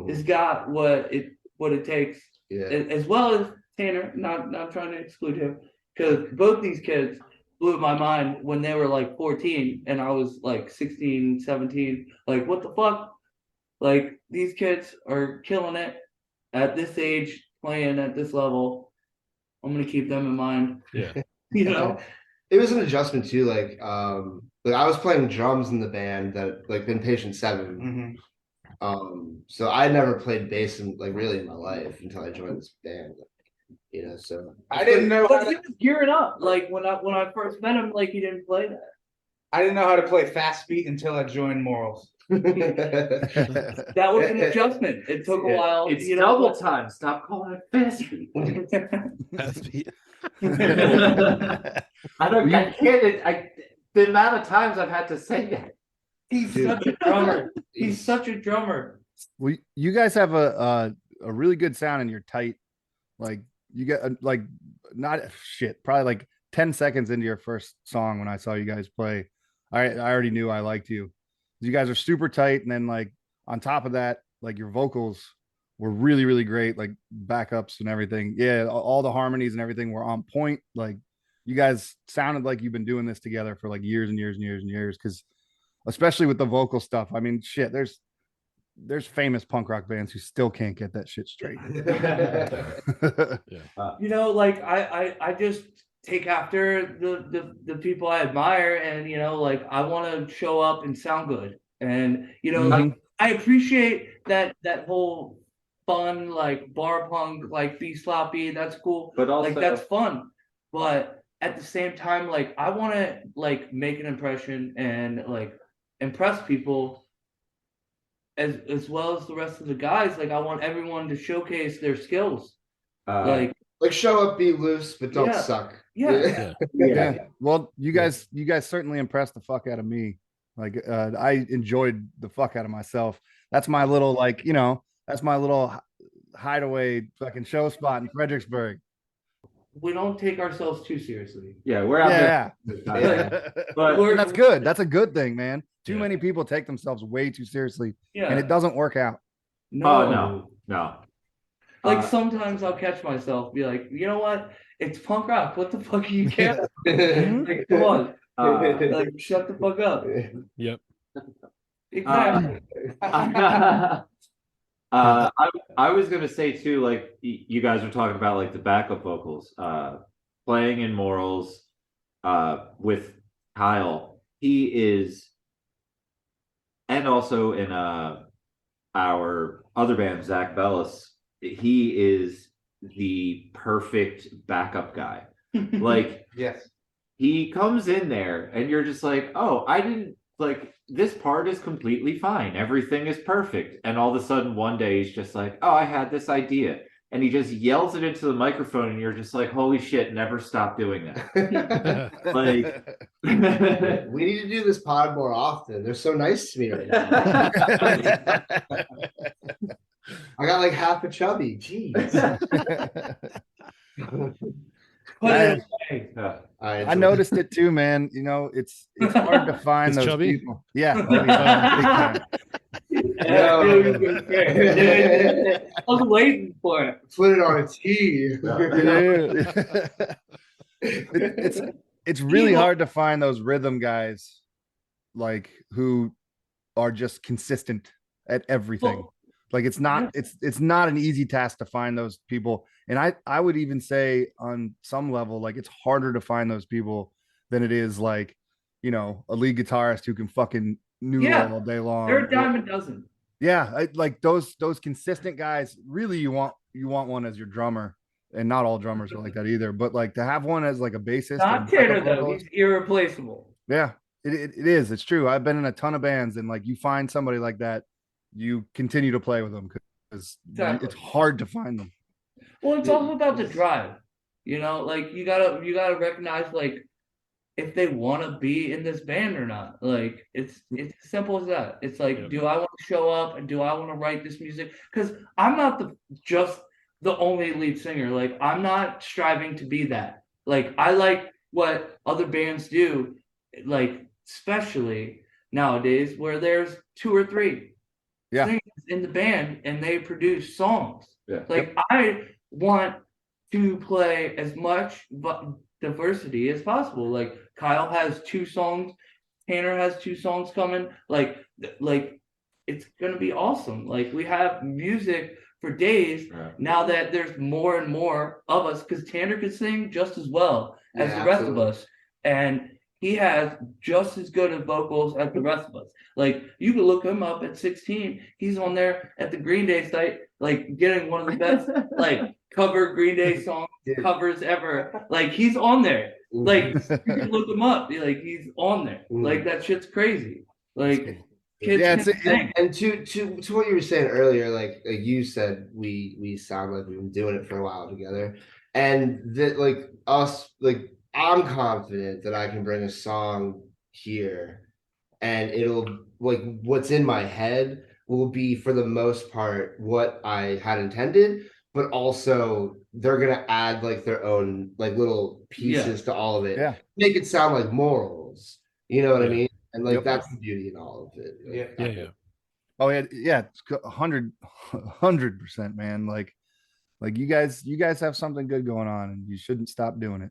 Speaker 5: has got what it takes,"
Speaker 6: Yeah.
Speaker 5: as well as Tanner. Not trying to exclude him, because both these kids blew my mind when they were like 14 and I was like 16, 17. Like, what the fuck? Like, these kids are killing it at this age, playing at this level. I'm gonna keep them in mind.
Speaker 3: Yeah.
Speaker 5: You know?
Speaker 6: It was an adjustment too. Like I was playing drums in the band that like been Patient 7. So I never played bass in like really in my life until I joined this band. You know, so
Speaker 7: I didn't know.
Speaker 5: But he was gearing up. Like when I first met him, like he didn't play that.
Speaker 7: I didn't know how to play fast beat until I joined Morals.
Speaker 5: That was an adjustment. It took a while.
Speaker 7: It's
Speaker 5: you know,
Speaker 7: double
Speaker 5: but-
Speaker 7: time. Stop calling it fast beat. I don't. I can't. The amount of times I've had to say that.
Speaker 5: He's such a drummer. He's such a drummer.
Speaker 4: Well, you guys have a really good sound and you're tight. Like you got like not shit, probably like 10 seconds into your first song when I saw you guys play, I already knew I liked you. You guys are super tight, and then like on top of that, like your vocals were really, really great, like backups and everything. Yeah, all the harmonies and everything were on point. Like you guys sounded like you've been doing this together for like years and years and years and years. Because especially with the vocal stuff, I mean, shit, there's famous punk rock bands who still can't get that shit straight.
Speaker 5: You know, like I just take after the people I admire, and you know, like I want to show up and sound good, and you know, like I appreciate that whole fun like bar punk, like be sloppy, that's cool,
Speaker 7: But also,
Speaker 5: like that's fun, but at the same time, like I want to like make an impression and like impress people as well as the rest of the guys. Like I want everyone to showcase their skills.
Speaker 6: Like show up, be loose, but don't
Speaker 5: Yeah.
Speaker 6: suck.
Speaker 5: Yeah.
Speaker 4: Yeah. Well, you guys certainly impressed the fuck out of me. Like I enjoyed the fuck out of myself. That's my little like, you know, that's my little hideaway fucking show spot in Fredericksburg.
Speaker 5: We don't take ourselves too seriously.
Speaker 7: yeah, we're out there.
Speaker 4: Yeah.
Speaker 7: But
Speaker 5: We're-
Speaker 4: That's good. That's a good thing, man. Too
Speaker 3: Yeah.
Speaker 4: many people take themselves way too seriously,
Speaker 5: Yeah.
Speaker 4: and it doesn't work out.
Speaker 7: no.
Speaker 5: Like sometimes I'll catch myself be like, you know what? It's punk rock. What the fuck are you caring? Like, come on. Like shut the fuck up.
Speaker 3: Yep.
Speaker 5: Exactly.
Speaker 7: I was gonna say too, like you guys were talking about like the backup vocals, playing in Morals, with Kyle. He is, and also in our other band, Zach Bellis. He is the perfect backup guy. Like
Speaker 6: Yes.
Speaker 7: he comes in there and you're just like, oh, I didn't like this part is completely fine. Everything is perfect. And all of a sudden one day he's just like, oh, I had this idea. And he just yells it into the microphone and you're just like, holy shit, never stop doing that. Like
Speaker 6: We need to do this pod more often. They're so nice to me right now. I got like half a chubby. Jeez.
Speaker 4: I noticed it too, man. You know, it's hard to find
Speaker 3: Is
Speaker 4: those
Speaker 3: chubby?
Speaker 4: people. Yeah. Big time.
Speaker 5: I was waiting for it.
Speaker 6: Put it on a tee.
Speaker 4: It's really hard to find those rhythm guys like who are just consistent at everything. Like it's not an easy task to find those people. And I would even say on some level, like it's harder to find those people than it is like, you know, a lead guitarist who can fucking noodle
Speaker 5: Yeah.
Speaker 4: all day long.
Speaker 5: They're a dime a dozen.
Speaker 4: Yeah, like those consistent guys. Really, you want one as your drummer, and not all drummers are like that either. But like to have one as like a bassist.
Speaker 5: Not
Speaker 4: and
Speaker 5: Tanner
Speaker 4: backup
Speaker 5: though.
Speaker 4: vocalist-
Speaker 5: He's irreplaceable.
Speaker 4: Yeah, it is. It's true. I've been in a ton of bands, and like you find somebody like that, you continue to play with them because
Speaker 5: Exactly.
Speaker 4: it's hard to find them.
Speaker 5: Well, it's also about the drive. You know, like you gotta recognize like if they want to be in this band or not. Like it's as simple as that. It's like, do I want to show up and do I want to write this music? Because I'm not just the only lead singer. Like I'm not striving to be that. Like I like what other bands do, like especially nowadays where there's 2 or 3 singers in the band and they produce songs.
Speaker 7: Yeah.
Speaker 5: Like I want to play as much diversity as possible. Like Kyle has 2 songs, Tanner has 2 songs coming. Like it's gonna be awesome. Like we have music for days now that there's more and more of us because Tanner could sing just as well as the rest of us, and he has just as good of vocals as the rest of us. Like you could look him up at 16. He's on there at the Green Day site, like getting one of the best like cover Green Day song covers ever. Like he's on there. Like you can look him up. Like he's on there. Like that shit's crazy. Like kids can sing.
Speaker 6: And to what you were saying earlier, like you said, we sound like we've been doing it for a while together, and that like us, like I'm confident that I can bring a song here, and it'll like what's in my head will be for the most part what I had intended. But also they're gonna add like their own like little pieces to all of it.
Speaker 4: Yeah.
Speaker 6: Make it sound like morals. You know what I mean? And like that's the beauty in all of it. Like,
Speaker 3: Yeah.
Speaker 4: Oh yeah, it's 100%, man. Like you guys have something good going on, and you shouldn't stop doing it.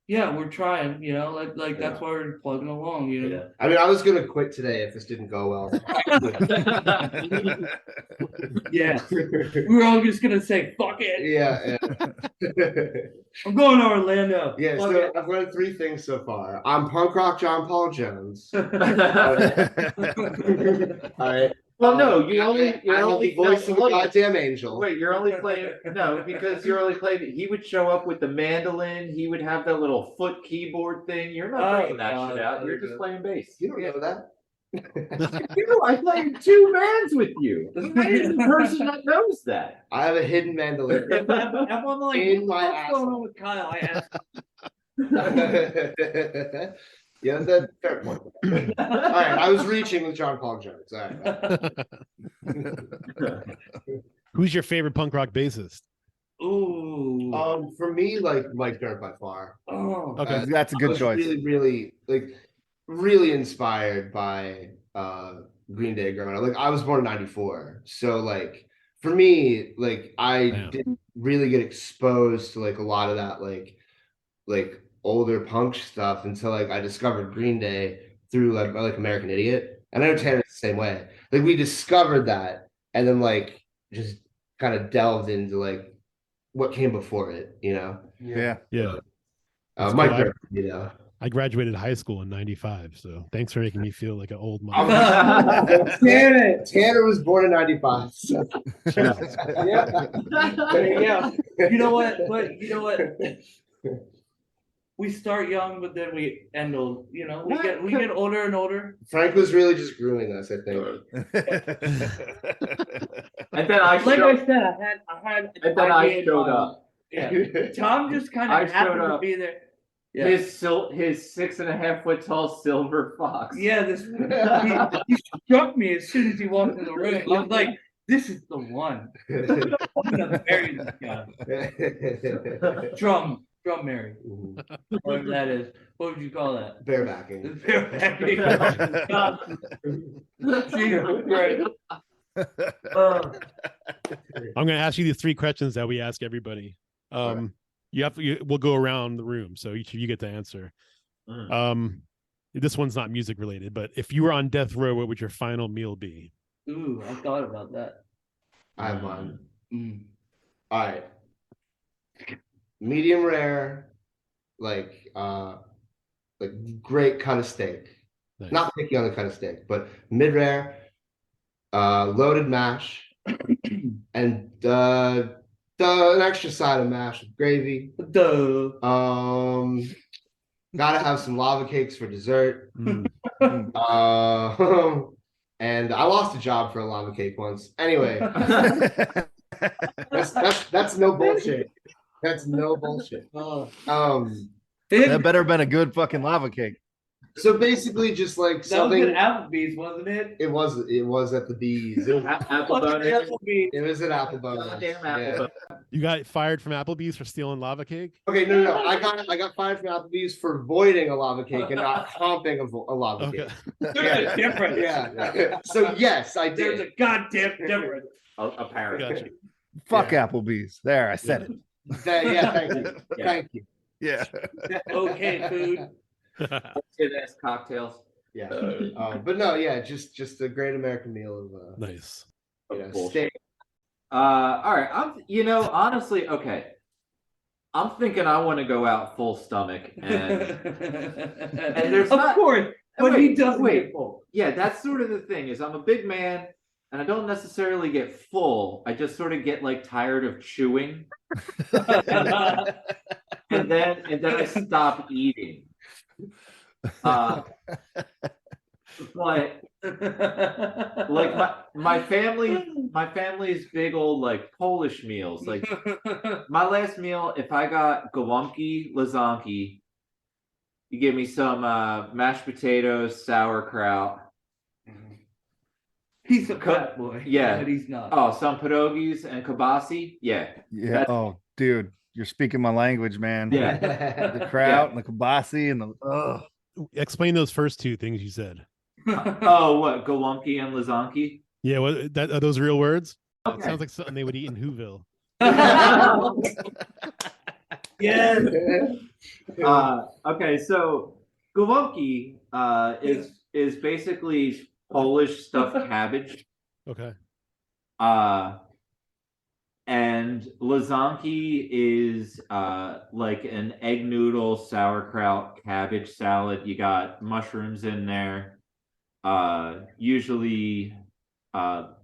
Speaker 5: Yeah, we're trying, you know, like that's why we're plugging along, you know.
Speaker 6: I mean, I was gonna quit today if this didn't go well.
Speaker 5: Yeah. We were all just gonna say, fuck it.
Speaker 6: Yeah.
Speaker 5: I'm going to Orlando.
Speaker 6: Yeah,
Speaker 5: Fuck
Speaker 6: so
Speaker 5: it.
Speaker 6: I've learned 3 things so far. I'm punk rock John Paul Jones. All right.
Speaker 7: Well, no, you only
Speaker 6: the voice of a goddamn angel.
Speaker 7: Wait, you're only playing because you're only playing. He would show up with the mandolin. He would have that little foot keyboard thing. You're not bringing that shit out. You're just playing bass.
Speaker 6: You don't know that.
Speaker 7: I played 2 bands with you. I'm the person that knows that.
Speaker 6: I have a hidden mandolin.
Speaker 5: If I'm like,
Speaker 6: In my
Speaker 5: what's going on with Kyle? I asked.
Speaker 6: Yeah, that's fair point. All right, I was reaching with John Paul Jones. All right.
Speaker 3: Who's your favorite punk rock bassist?
Speaker 5: Ooh.
Speaker 6: For me, like Mike Dirk by far.
Speaker 5: Oh.
Speaker 3: Okay.
Speaker 4: That's a good choice.
Speaker 6: Really inspired by Green Day growing up. Like I was born in '94, so like for me, like I didn't really get exposed to like a lot of that like older punk stuff until like I discovered Green Day through like American Idiot, and I know Tanner's the same way. Like we discovered that, and then like just kind of delved into like what came before it, you know?
Speaker 4: Yeah.
Speaker 6: Mike Dirk, you know.
Speaker 3: I graduated high school in '95, so thanks for making me feel like an old man.
Speaker 6: Tanner was born in '95. So.
Speaker 5: Yeah. You know what? But you know what? We start young, but then we end old. You know, we get older and older.
Speaker 6: Frank was really just grooming us, I think.
Speaker 7: And then I showed up.
Speaker 5: Yeah, Tom just kind of happened to be there. Yeah.
Speaker 7: His 6.5 foot tall silver fox.
Speaker 5: Yeah, he struck me as soon as he walked in the room. I was like, "This is the one. I'm gonna marry this guy." Drum Mary. Whatever that is. What would you call that?
Speaker 6: Barebacking.
Speaker 5: Barebacking. Right.
Speaker 3: I'm going to ask you the 3 questions that we ask everybody. We'll go around the room, so each of you get to answer. This one's not music related, but if you were on death row, what would your final meal be?
Speaker 5: Ooh, I thought about that.
Speaker 6: I have one. All right. Medium rare, like great cut of steak.
Speaker 3: Nice.
Speaker 6: Not picky on the cut of steak, but mid rare, loaded mash, and an extra side of mash with gravy. Gotta have some lava cakes for dessert. and I lost a job for a lava cake once. Anyway, that's no bullshit. That's no bullshit.
Speaker 4: That better have been a good fucking lava cake.
Speaker 6: So basically, just like
Speaker 5: That was
Speaker 6: something.
Speaker 5: at Applebee's, wasn't it?
Speaker 6: It was at the Bees. It was,
Speaker 7: Apple bonus.
Speaker 5: Applebee's.
Speaker 6: it was at Apple Bonus.
Speaker 7: Goddamn Apple
Speaker 6: Yeah.
Speaker 7: bonus.
Speaker 3: You got fired from Applebee's for stealing lava cake?
Speaker 6: Okay, no. I got fired from Applebee's for voiding a lava cake and not comping a lava
Speaker 3: Okay.
Speaker 6: cake.
Speaker 5: There's a difference.
Speaker 6: Yeah. So yes, I
Speaker 5: There's
Speaker 6: did.
Speaker 5: a goddamn difference.
Speaker 7: Apparently.
Speaker 3: Gotcha.
Speaker 4: Fuck Applebee's. There, I said it.
Speaker 6: Yeah, thank you.
Speaker 7: Yeah.
Speaker 6: Thank you.
Speaker 4: Yeah.
Speaker 5: Okay, food.
Speaker 7: Good ass cocktails.
Speaker 6: Yeah. But no, yeah, just a great American meal of
Speaker 3: Nice.
Speaker 6: steak.
Speaker 7: All right. Honestly, okay. I'm thinking I want to go out full stomach, and there's
Speaker 5: of
Speaker 7: not-
Speaker 5: course, but
Speaker 7: wait,
Speaker 5: he doesn't
Speaker 7: wait.
Speaker 5: get full.
Speaker 7: yeah, that's sort of the thing. Is I'm a big man, and I don't necessarily get full. I just sort of get like tired of chewing, and then I stop eating. But like my family's big old like Polish meals. Like my last meal, if I got gołąbki, lizanki, you give me some mashed potatoes, sauerkraut.
Speaker 5: He's a fat boy.
Speaker 7: Yeah.
Speaker 5: But he's not.
Speaker 7: Oh, some pierogies and kibasi. Yeah.
Speaker 4: Yeah. Oh, dude, you're speaking my language, man.
Speaker 7: Yeah.
Speaker 4: The kraut and the kibasi and the
Speaker 3: Explain those first two things you said.
Speaker 7: Oh, what? Gołąbki and lizanki?
Speaker 3: Yeah, are those real words? It
Speaker 7: Okay.
Speaker 3: sounds like something they would eat in Whoville.
Speaker 5: Yes.
Speaker 7: Okay, so gołąbki is basically Polish stuffed cabbage.
Speaker 3: Okay.
Speaker 7: And lizanki is like an egg noodle, sauerkraut, cabbage salad. You got mushrooms in there. Usually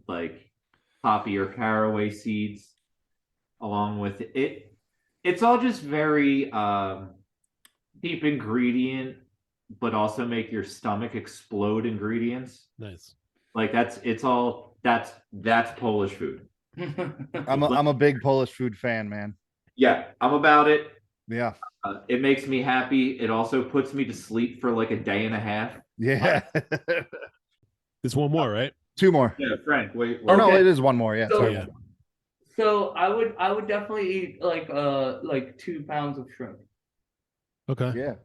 Speaker 7: like poppy or caraway seeds along with it. It's all just very cheap ingredient, but also make your stomach explode ingredients.
Speaker 3: Nice.
Speaker 7: Like that's Polish food.
Speaker 4: I'm a big Polish food fan, man.
Speaker 7: Yeah, I'm about it.
Speaker 4: Yeah.
Speaker 7: It makes me happy. It also puts me to sleep for like a day and a half.
Speaker 4: Yeah.
Speaker 3: There's one more, right?
Speaker 4: Two more.
Speaker 7: Yeah, Frank, wait.
Speaker 4: Oh no,
Speaker 5: Okay.
Speaker 4: it is one more. Yeah.
Speaker 5: So-
Speaker 4: Sorry.
Speaker 3: Yeah.
Speaker 5: So I would definitely eat like 2 pounds of shrimp.
Speaker 3: Okay.
Speaker 4: Yeah.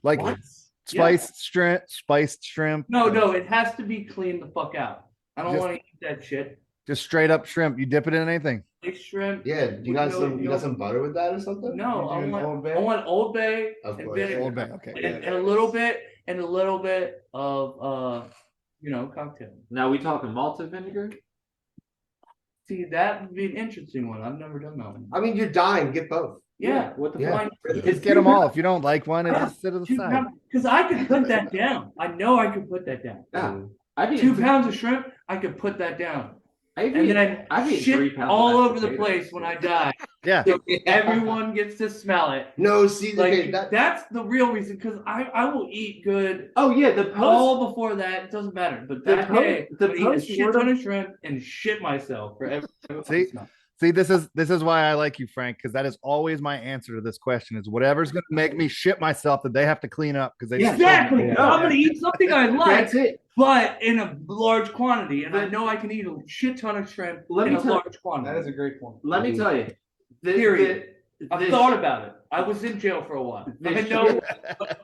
Speaker 4: Like
Speaker 7: What?
Speaker 4: spiced shrimp.
Speaker 5: No, it has to be cleaned the fuck out. I don't
Speaker 4: Just-
Speaker 5: want to eat that shit.
Speaker 4: Just straight up shrimp. You dip it in anything.
Speaker 5: Like shrimp.
Speaker 6: Yeah, you got
Speaker 5: No,
Speaker 6: some butter with that or something?
Speaker 5: No, I
Speaker 6: You doing
Speaker 5: want
Speaker 6: Old Bay?
Speaker 5: Old Bay
Speaker 6: Of
Speaker 5: and
Speaker 6: course.
Speaker 5: vinegar.
Speaker 4: Old Bay. Okay.
Speaker 5: and a little bit of cocktail.
Speaker 7: Now we talking malted vinegar?
Speaker 5: See, that would be an interesting one. I've never done that one.
Speaker 6: I mean, you're dying. Get both.
Speaker 5: Yeah,
Speaker 7: What the
Speaker 6: Yeah.
Speaker 7: fuck?
Speaker 4: Just get them all. If you don't like one, just sit to the side.
Speaker 5: Because I could put that down. I know I could put that down.
Speaker 7: Yeah. I'd eat
Speaker 5: 2 pounds of shrimp, I could put that down. And then
Speaker 7: I'd
Speaker 5: I
Speaker 7: eat 3
Speaker 5: shit
Speaker 7: pounds
Speaker 5: all
Speaker 7: of mashed
Speaker 5: over the
Speaker 7: potatoes.
Speaker 5: place when I die.
Speaker 4: Yeah.
Speaker 5: So everyone gets to smell it.
Speaker 6: No, see,
Speaker 5: Like
Speaker 6: okay,
Speaker 5: that's the real reason. Because I will eat good
Speaker 7: Oh yeah, the post.
Speaker 5: all before that. It doesn't matter. But
Speaker 7: The
Speaker 5: that
Speaker 7: po-
Speaker 5: day,
Speaker 7: the
Speaker 5: I eat a
Speaker 7: post
Speaker 5: shit ton
Speaker 7: mortem-
Speaker 5: of shrimp and shit myself for every.
Speaker 4: See, this is why I like you, Frank, because that is always my answer to this question: is whatever's gonna make me shit myself that they have to clean up because they
Speaker 5: Exactly.
Speaker 6: Yeah.
Speaker 5: I'm gonna eat something I like,
Speaker 7: That's it.
Speaker 5: but in a large quantity, and I know I can eat a shit ton of shrimp
Speaker 7: Let
Speaker 5: in
Speaker 7: me
Speaker 5: a
Speaker 7: tell-
Speaker 5: large quantity.
Speaker 7: a great point. Let me tell you.
Speaker 5: Period. I've
Speaker 7: this-
Speaker 5: thought about it. I was in jail for a while. I
Speaker 7: This
Speaker 5: know.
Speaker 7: shit-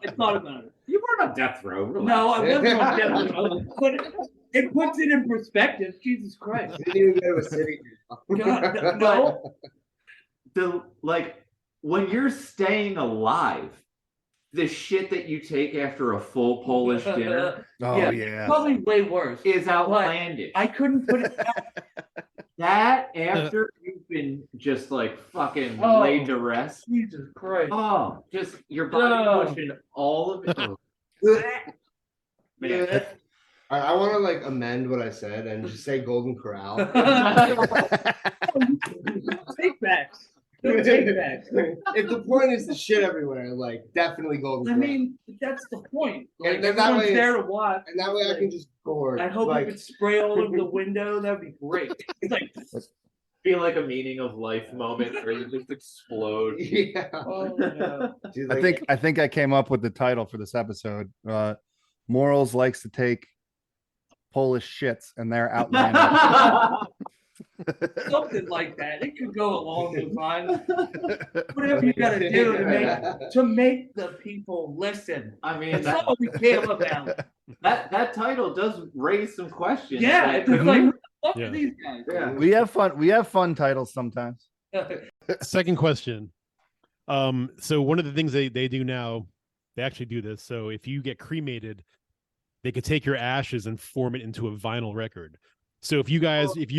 Speaker 5: I thought about it.
Speaker 7: You weren't on death row. Relax.
Speaker 5: No, I wasn't on death row, but it puts it in perspective. Jesus Christ.
Speaker 6: Didn't even go to a city.
Speaker 5: God, no.
Speaker 7: When you're staying alive, the shit that you take after a full Polish dinner
Speaker 4: Oh
Speaker 5: Yeah.
Speaker 4: yeah.
Speaker 5: Probably way worse.
Speaker 7: is outlandish.
Speaker 5: I couldn't put it down.
Speaker 7: That after you've been just like fucking
Speaker 5: Oh.
Speaker 7: laid to rest.
Speaker 5: Jesus Christ.
Speaker 7: Oh, just your body
Speaker 5: Oh.
Speaker 7: pushing all of it. Man.
Speaker 6: I want to like amend what I said and just say Golden Corral.
Speaker 5: Take backs. No take backs.
Speaker 6: If the point is to shit everywhere, like definitely Golden
Speaker 5: I
Speaker 6: Corral.
Speaker 5: mean, that's the point. Like
Speaker 6: And then that
Speaker 5: everyone's
Speaker 6: way
Speaker 5: there to
Speaker 6: it's-
Speaker 5: watch.
Speaker 6: and that way I
Speaker 5: Like,
Speaker 6: can just gore.
Speaker 5: I hope
Speaker 6: like,
Speaker 5: it could spray all over the window. That'd be great. It's like,
Speaker 8: Feel like a meaning of life moment where you just explode.
Speaker 6: Yeah.
Speaker 5: oh no.
Speaker 6: Dude,
Speaker 4: I think I came up with the title for this episode. Morals likes to take Polish shits, and they're outlandish.
Speaker 5: Something like that. It could go along those lines. Whatever you gotta do to make the people listen.
Speaker 7: I mean,
Speaker 5: That's all we care about.
Speaker 7: that title does raise some questions.
Speaker 5: Yeah,
Speaker 7: Like,
Speaker 5: it's like, what the fuck
Speaker 3: Yeah.
Speaker 5: are these guys?
Speaker 7: yeah.
Speaker 4: We have fun titles sometimes.
Speaker 3: Second question. So one of the things they do now, they actually do this. So if you get cremated, they could take your ashes and form it into a vinyl record. So if you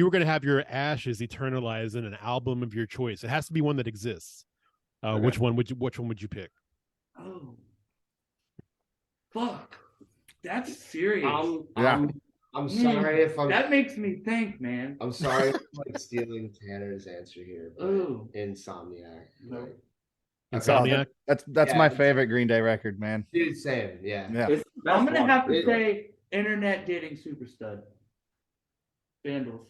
Speaker 3: were going to have your ashes eternalized in an album of your choice, it has to be one that exists. Which one would you pick?
Speaker 5: Oh, fuck. That's serious.
Speaker 4: Yeah.
Speaker 6: I'm sorry if I'm.
Speaker 5: That makes me think, man.
Speaker 6: I'm sorry if I'm like stealing Tanner's answer here. But
Speaker 5: Ooh.
Speaker 6: Insomniac. Like,
Speaker 3: Insomniac?
Speaker 4: That's
Speaker 6: Yeah,
Speaker 4: my
Speaker 6: it's-
Speaker 4: favorite Green Day record, man.
Speaker 6: dude, same. Yeah.
Speaker 4: Yeah.
Speaker 7: It's the best
Speaker 5: I'm gonna
Speaker 7: one.
Speaker 5: have to
Speaker 6: It-
Speaker 5: say internet dating super stud. Vandals.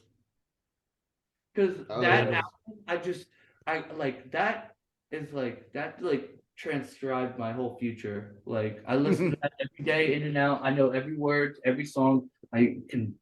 Speaker 5: Because
Speaker 6: Oh,
Speaker 5: that
Speaker 6: Vandals.
Speaker 5: album, I like that is like that like transcribed my whole future. Like I listen to that every day in and out. I know every word, every song. I can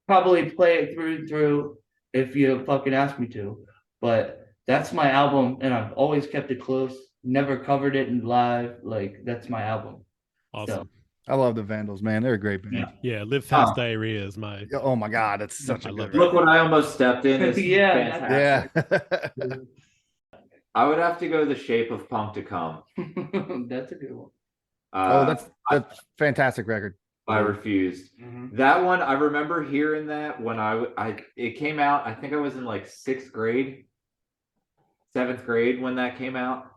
Speaker 5: probably play it through and through if you fucking ask me to. But that's my album, and I've always kept it close. Never covered it in live. Like that's my album.
Speaker 3: Awesome.
Speaker 4: I love the Vandals, man. They're a great band.
Speaker 3: Yeah, Live Fast Diarrhea is my.
Speaker 4: Oh my god, it's such
Speaker 3: I
Speaker 4: a
Speaker 3: love
Speaker 4: good
Speaker 3: it.
Speaker 7: Look what I almost stepped in. Is
Speaker 5: Yeah,
Speaker 7: fantastic.
Speaker 4: Yeah.
Speaker 7: I would have to go the shape of Punk to Come.
Speaker 5: That's a good one.
Speaker 4: Oh, that's fantastic record.
Speaker 7: I refused. That one, I remember hearing that when it came out. I think I was in like 6th grade, 7th grade when that came out.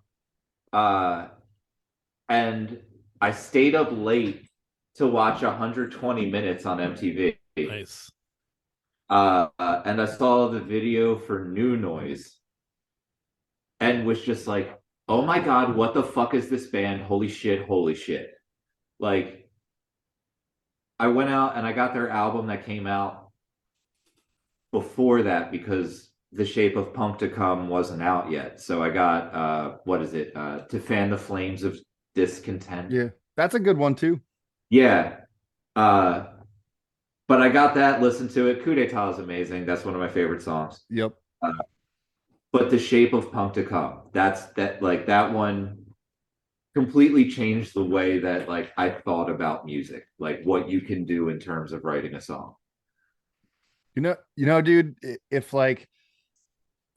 Speaker 7: And I stayed up late to watch 120 minutes on MTV.
Speaker 3: Nice.
Speaker 7: And I saw the video for New Noise and was just like, oh my God, what the fuck is this band? Holy shit, holy shit. Like, I went out and I got their album that came out before that because The Shape of Punk to Come wasn't out yet. So I got, To Fan the Flames of Discontent.
Speaker 4: Yeah. That's a good one too.
Speaker 7: Yeah. But I got that, listened to it. Coup d'etat is amazing. That's one of my favorite songs.
Speaker 4: Yep.
Speaker 7: But The Shape of Punk to Come, that one completely changed the way that like I thought about music, like what you can do in terms of writing a song.
Speaker 4: You know, dude, if like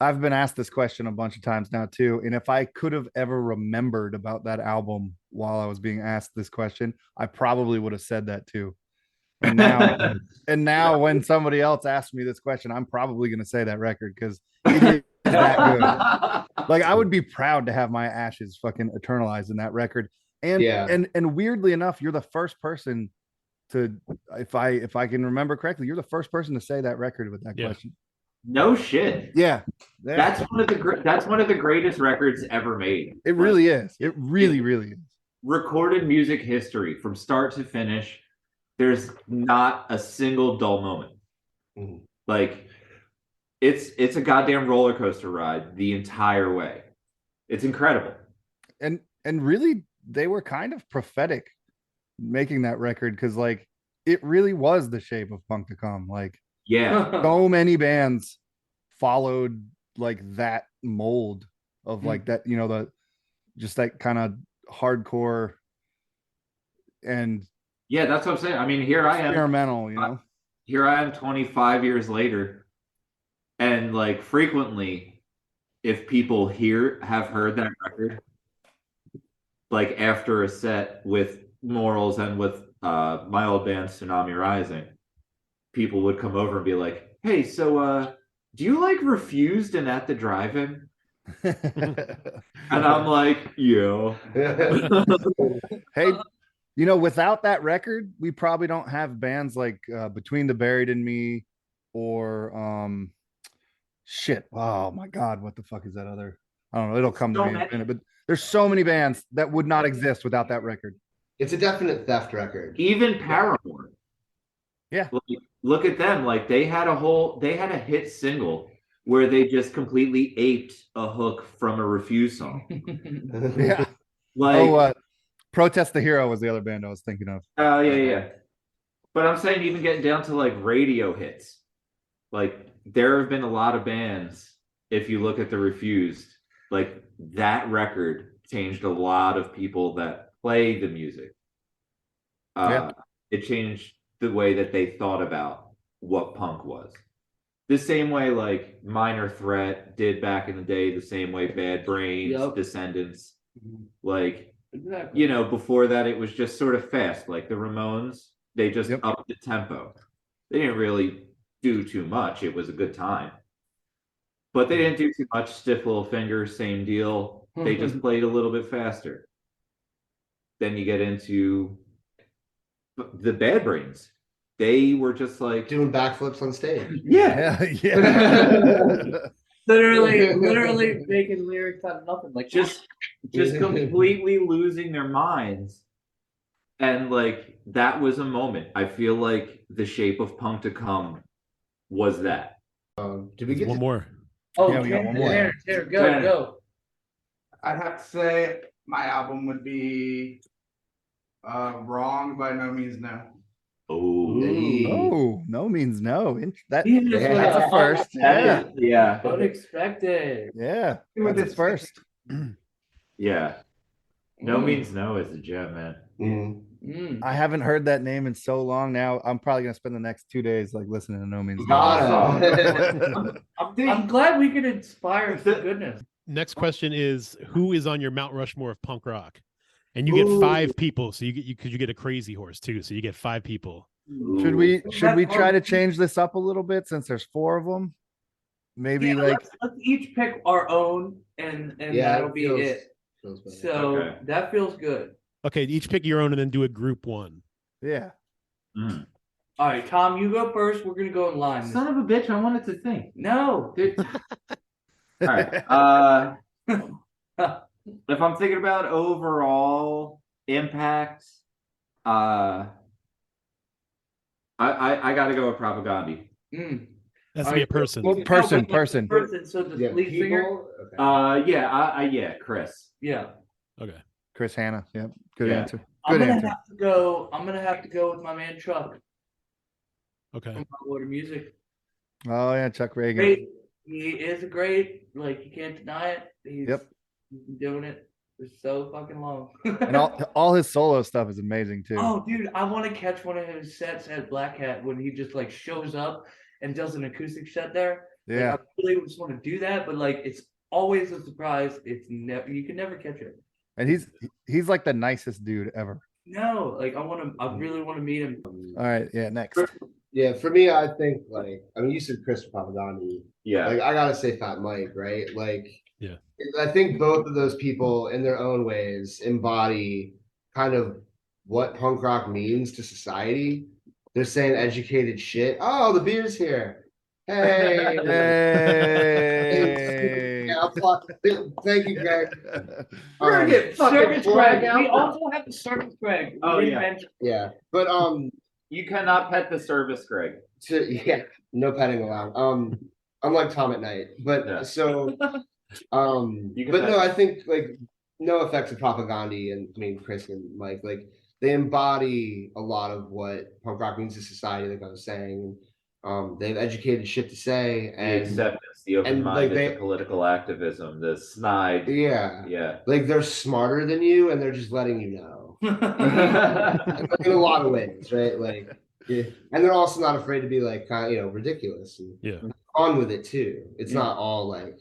Speaker 4: I've been asked this question a bunch of times now too, and if I could have ever remembered about that album while I was being asked this question, I probably would have said that too. And now, when somebody else asks me this question, I'm probably going to say that record because it is that good. Like I would be proud to have my ashes fucking eternalized in that record. And and weirdly enough, you're the first person to, if I can remember correctly, you're the first person to say that record with that question.
Speaker 7: No shit.
Speaker 4: Yeah.
Speaker 7: That's one of the greatest records ever made.
Speaker 4: It really is. It really is.
Speaker 7: Recorded music history from start to finish. There's not a single dull moment. Like it's a goddamn roller coaster ride the entire way. It's incredible.
Speaker 4: And really they were kind of prophetic making that record because like it really was the shape of Punk to Come. Like so many bands followed like that mold of like that, you know, the just that kind of hardcore and
Speaker 7: yeah, that's what I'm saying. I mean, here I am
Speaker 4: experimental, you know.
Speaker 7: Here I am 25 years later, and like frequently, if people have heard that record, like after a set with Morals and with my old band Tsunami Rising, people would come over and be like, "Hey, so do you like Refused and At the Drive-In?" And I'm like, "Yeah."
Speaker 4: Hey, you know, without that record, we probably don't have bands like Between the Buried and Me or shit. Oh my god, what the fuck is that other? I don't know. It'll come
Speaker 7: So
Speaker 4: to me in a
Speaker 7: many.
Speaker 4: minute, but there's so many bands that would not exist without that record.
Speaker 6: It's a definite theft record.
Speaker 7: Even Paramore.
Speaker 4: Yeah.
Speaker 7: Look at them. Like they had a hit single where they just completely aped a hook from a Refuse song.
Speaker 4: Yeah.
Speaker 7: Like,
Speaker 4: Protest the Hero was the other band I was thinking of.
Speaker 7: oh yeah. But I'm saying even getting down to like radio hits. Like there have been a lot of bands, if you look at the Refused, like that record changed a lot of people that play the music. It changed the way that they thought about what punk was. The same way like Minor Threat did back in the day, the same way Bad Brains,
Speaker 5: Yep.
Speaker 7: Descendants, like,
Speaker 5: Exactly.
Speaker 7: you know, before that it was just sort of fast, like the Ramones, they just
Speaker 4: Yep.
Speaker 7: upped the tempo. They didn't really do too much. It was a good time. But they didn't do too much. Stiff Little Fingers, same deal. They just played a little bit faster. Then you get into the Bad Brains. They were just like
Speaker 6: Doing backflips on stage.
Speaker 7: yeah.
Speaker 4: Yeah.
Speaker 5: literally making lyrics out of nothing. Like
Speaker 7: just completely losing their minds. And like that was a moment. I feel like the shape of punk to come was that.
Speaker 6: Did we get
Speaker 3: one more?
Speaker 5: oh,
Speaker 4: Yeah, we got one more.
Speaker 5: Tanner,
Speaker 7: Tanner.
Speaker 5: go.
Speaker 9: I'd have to say my album would be Wrong by No Means No.
Speaker 4: Oh, no means no. That's
Speaker 6: Yeah.
Speaker 4: a first. Yeah.
Speaker 7: Yeah.
Speaker 5: Unexpected.
Speaker 4: Yeah. That's a first.
Speaker 7: Yeah. No means no is a gem, man.
Speaker 4: I haven't heard that name in so long now. I'm probably gonna spend the next 2 days like listening to No Means No.
Speaker 6: Gotta.
Speaker 5: I'm glad we could inspire some goodness.
Speaker 3: Next question is, who is on your Mount Rushmore of punk rock? And you get 5 people, so you get a crazy horse too, so you get 5 people.
Speaker 4: Should we try to change this up a little bit since there's 4 of them? Maybe
Speaker 5: Yeah,
Speaker 4: like
Speaker 5: let's each pick our own, and
Speaker 6: Yeah,
Speaker 5: that'll be it.
Speaker 6: feels better.
Speaker 5: So
Speaker 7: Okay.
Speaker 5: that feels good.
Speaker 3: Okay, each pick your own and then do a group one.
Speaker 4: yeah.
Speaker 7: Mm.
Speaker 5: All right, Tom, you go first. We're gonna go in line.
Speaker 7: Son of a bitch, I wanted to think.
Speaker 5: No,
Speaker 7: Dude. All right. If I'm thinking about overall impact, I gotta go with Propaganda.
Speaker 3: That's to be a person.
Speaker 4: Well, person.
Speaker 5: So the
Speaker 6: Yeah,
Speaker 5: lead singer.
Speaker 6: people. Okay.
Speaker 7: Yeah, Chris.
Speaker 5: Yeah.
Speaker 3: Okay.
Speaker 4: Chris Hanna. Yep. Good
Speaker 7: Yeah.
Speaker 4: answer.
Speaker 5: I'm
Speaker 4: Good
Speaker 5: gonna
Speaker 4: answer.
Speaker 5: have to go. I'm gonna have to go with my man Chuck
Speaker 3: Okay.
Speaker 5: from Hot Water Music.
Speaker 4: Oh yeah, Chuck Reagan.
Speaker 5: Great. He is a great. Like you can't deny it. He's
Speaker 4: Yep.
Speaker 5: been doing it for so fucking long.
Speaker 4: And all his solo stuff is amazing too.
Speaker 5: Oh, dude, I want to catch one of his sets at Black Hat when he just like shows up and does an acoustic set there.
Speaker 4: Yeah.
Speaker 5: Like, I really just want to do that, but like it's always a surprise. It's never you can never catch it.
Speaker 4: And he's like the nicest dude ever.
Speaker 5: No, like I really want to meet him.
Speaker 4: All right, yeah, next.
Speaker 6: Yeah, for me, I think you said Chris Propaganda.
Speaker 7: Yeah.
Speaker 6: Like I gotta say Fat Mike, right? Like,
Speaker 3: Yeah.
Speaker 6: I think both of those people, in their own ways, embody kind of what punk rock means to society. They're saying educated shit. Oh, the beer's here. Hey,
Speaker 4: Hey.
Speaker 6: Yeah, thank you, Greg.
Speaker 7: We're gonna get fucking
Speaker 5: Service
Speaker 7: flag
Speaker 5: Greg.
Speaker 7: out.
Speaker 5: We also have the service Greg.
Speaker 7: Oh,
Speaker 5: We
Speaker 7: yeah.
Speaker 5: mentioned-
Speaker 6: Yeah, but
Speaker 7: You cannot pet the service, Greg.
Speaker 6: no petting allowed. Unlike Tom at Night, but
Speaker 7: Yeah.
Speaker 6: so
Speaker 7: You can
Speaker 6: but no,
Speaker 7: pet-
Speaker 6: I think like no effects of Propaganda and Chris and Mike, like they embody a lot of what punk rock means to society, like I was saying. They have educated shit to say,
Speaker 7: The
Speaker 6: and
Speaker 7: acceptance, the
Speaker 6: like,
Speaker 7: open-minded,
Speaker 6: they-
Speaker 7: the political activism, the snide.
Speaker 6: yeah, like they're smarter than you, and they're just letting you know in a lot of ways, right? Like, yeah. And they're also not afraid to be like kind of, ridiculous and
Speaker 3: Yeah.
Speaker 6: on with it too. It's not all like